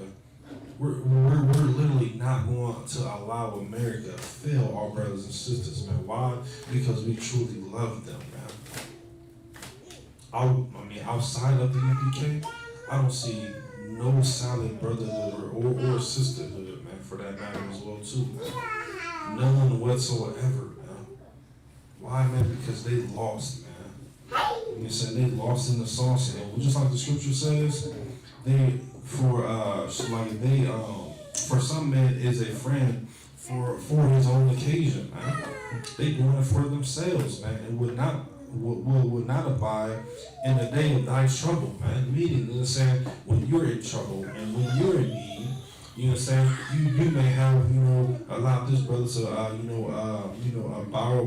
Speaker 2: we're literally not going to allow America to fail our brothers and sisters, man. Why? Because we truly love them, man. Outside of the UPK, I don't see no solid brotherhood or sisterhood, man, for that matter as well too, man. None whatsoever, man. Why, man? Because they lost, man. You said they lost in the sauce, and just like the scripture says, for some man is a friend for his own occasion, man. They doing it for themselves, man, and would not abide in the day of thy trouble, man. Meaning, you know what I'm saying, when you're in trouble and when you're in need, you know what I'm saying, you may have, allowed this brother to, borrow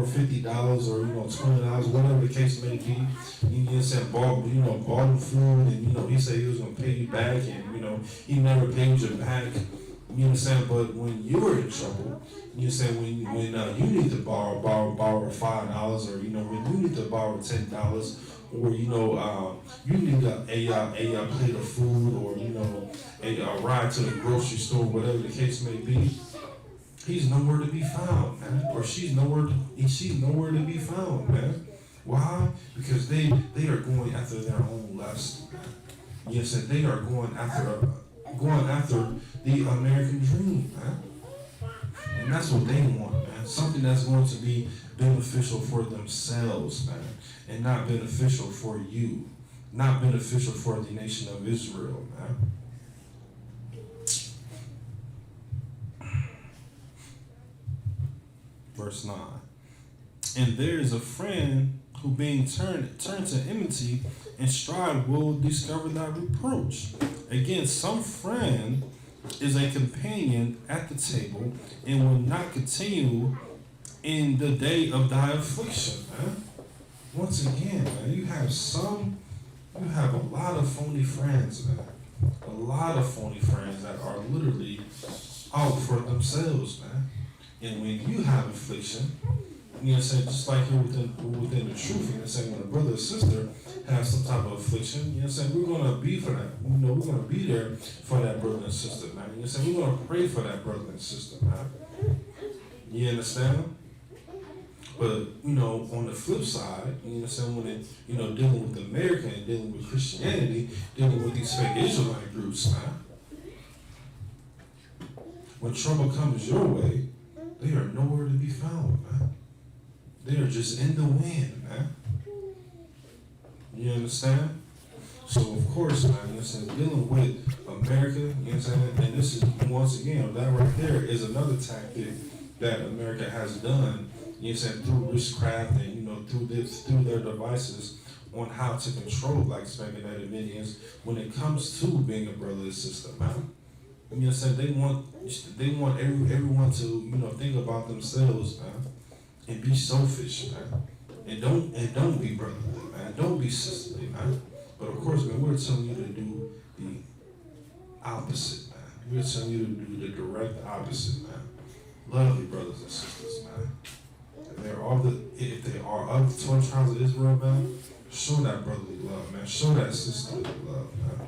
Speaker 2: $50 or, $20, whatever the case may be. You know what I'm saying, bought him food, and, he said he was going to pay you back, and, he never paid you back. You know what I'm saying? But when you're in trouble, you know what I'm saying, when you need to borrow $5, or, when you need to borrow $10, or, you need a plate of food, or, a ride to the grocery store, whatever the case may be, he's nowhere to be found, man. Or she's nowhere to be found, man. Why? Because they are going after their own lust, man. Yes, and they are going after the American dream, man. And that's what they want, man. Something that's going to be beneficial for themselves, man, and not beneficial for you, not beneficial for the nation of Israel, man. Verse 9. And there is a friend who, being turned to enmity and strife, will discover thy reproach. Again, some friend is a companion at the table and will not continue in the day of thy affliction, man. Once again, man, you have a lot of phony friends, man. A lot of phony friends that are literally out for themselves, man. And when you have affliction, you know what I'm saying, just like here within the truth, you know what I'm saying, when a brother or sister has some type of affliction, you know what I'm saying, we're going to be for that. We're going to be there for that brother and sister, man. You know what I'm saying, we're going to pray for that brother and sister, man. You understand? But, on the flip side, you know what I'm saying, when it, dealing with America and dealing with Christianity, dealing with these fake Israelite groups, man, when trouble comes your way, they are nowhere to be found, man. They are just in the wind, man. You understand? So, of course, man, you know what I'm saying, dealing with America, you know what I'm saying, and this is, once again, that right there is another tactic that America has done, you know what I'm saying, through witchcraft and, through their devices on how to control Black Hispanic Native Indians when it comes to being a brother and sister, man. You know what I'm saying, they want everyone to, think about themselves, man, and be selfish, man. And don't be brotherly, man. Don't be sisterly, man. But of course, man, we're telling you to do the opposite, man. We're telling you to do the direct opposite, man. Love your brothers and sisters, man. If they are of the 12 tribes of Israel, man, show that brotherly love, man. Show that sisterly love, man.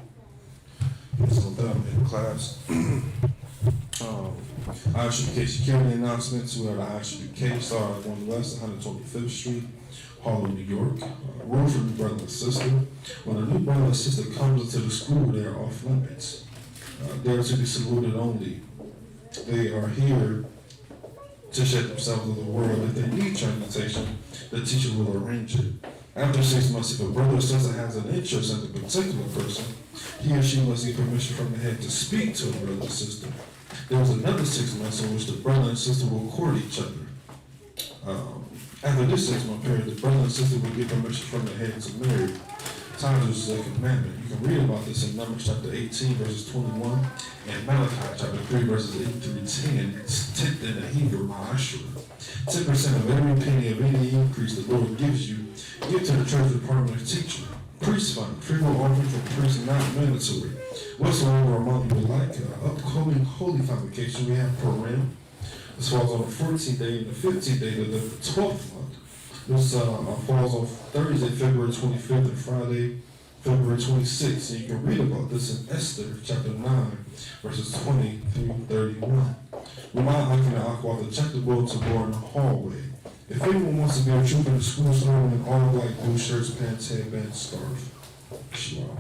Speaker 2: So with that, in class, ISUPK security announcements. We have the ISUPK start at 1 West, 125th Street, Harlem, New York. Rules for new brother and sister. When a new brother and sister comes into the school, they are off limits. They are to be saluted only. They are here to shed themselves in the world. If they need transportation, the teacher will arrange it. After 6 months, if a brother or sister has an interest in a particular person, he or she must get permission from the head to speak to a brother or sister. There is another 6 months in which the brother and sister will court each other. After this 6-month period, the brother and sister will get permission from the head to marry. Tithers is a commandment. You can read about this in Numbers chapter 18, verses 21, and Malachi chapter 3, verses 8 through 10. It's 10th in the Hebrew, Ma'ashura. 10% of every penny of any increase the Lord gives you, give to the church department teacher. Priest fund, free will offering for priests not mandatory. Whatsoever among you would like upcoming holy convocation, we have Purim. This falls on the 14th day and the 15th day of the 12th month. This falls on Thursday, February 25th, and Friday, February 26th. And you can read about this in Esther chapter 9, verses 20 through 31. Remind Akim and Aqua to check the bulletin board in the hallway. If anyone wants to be a trooper in the school, starting in all black blue shirts, pants, headband, scarf. Shalom.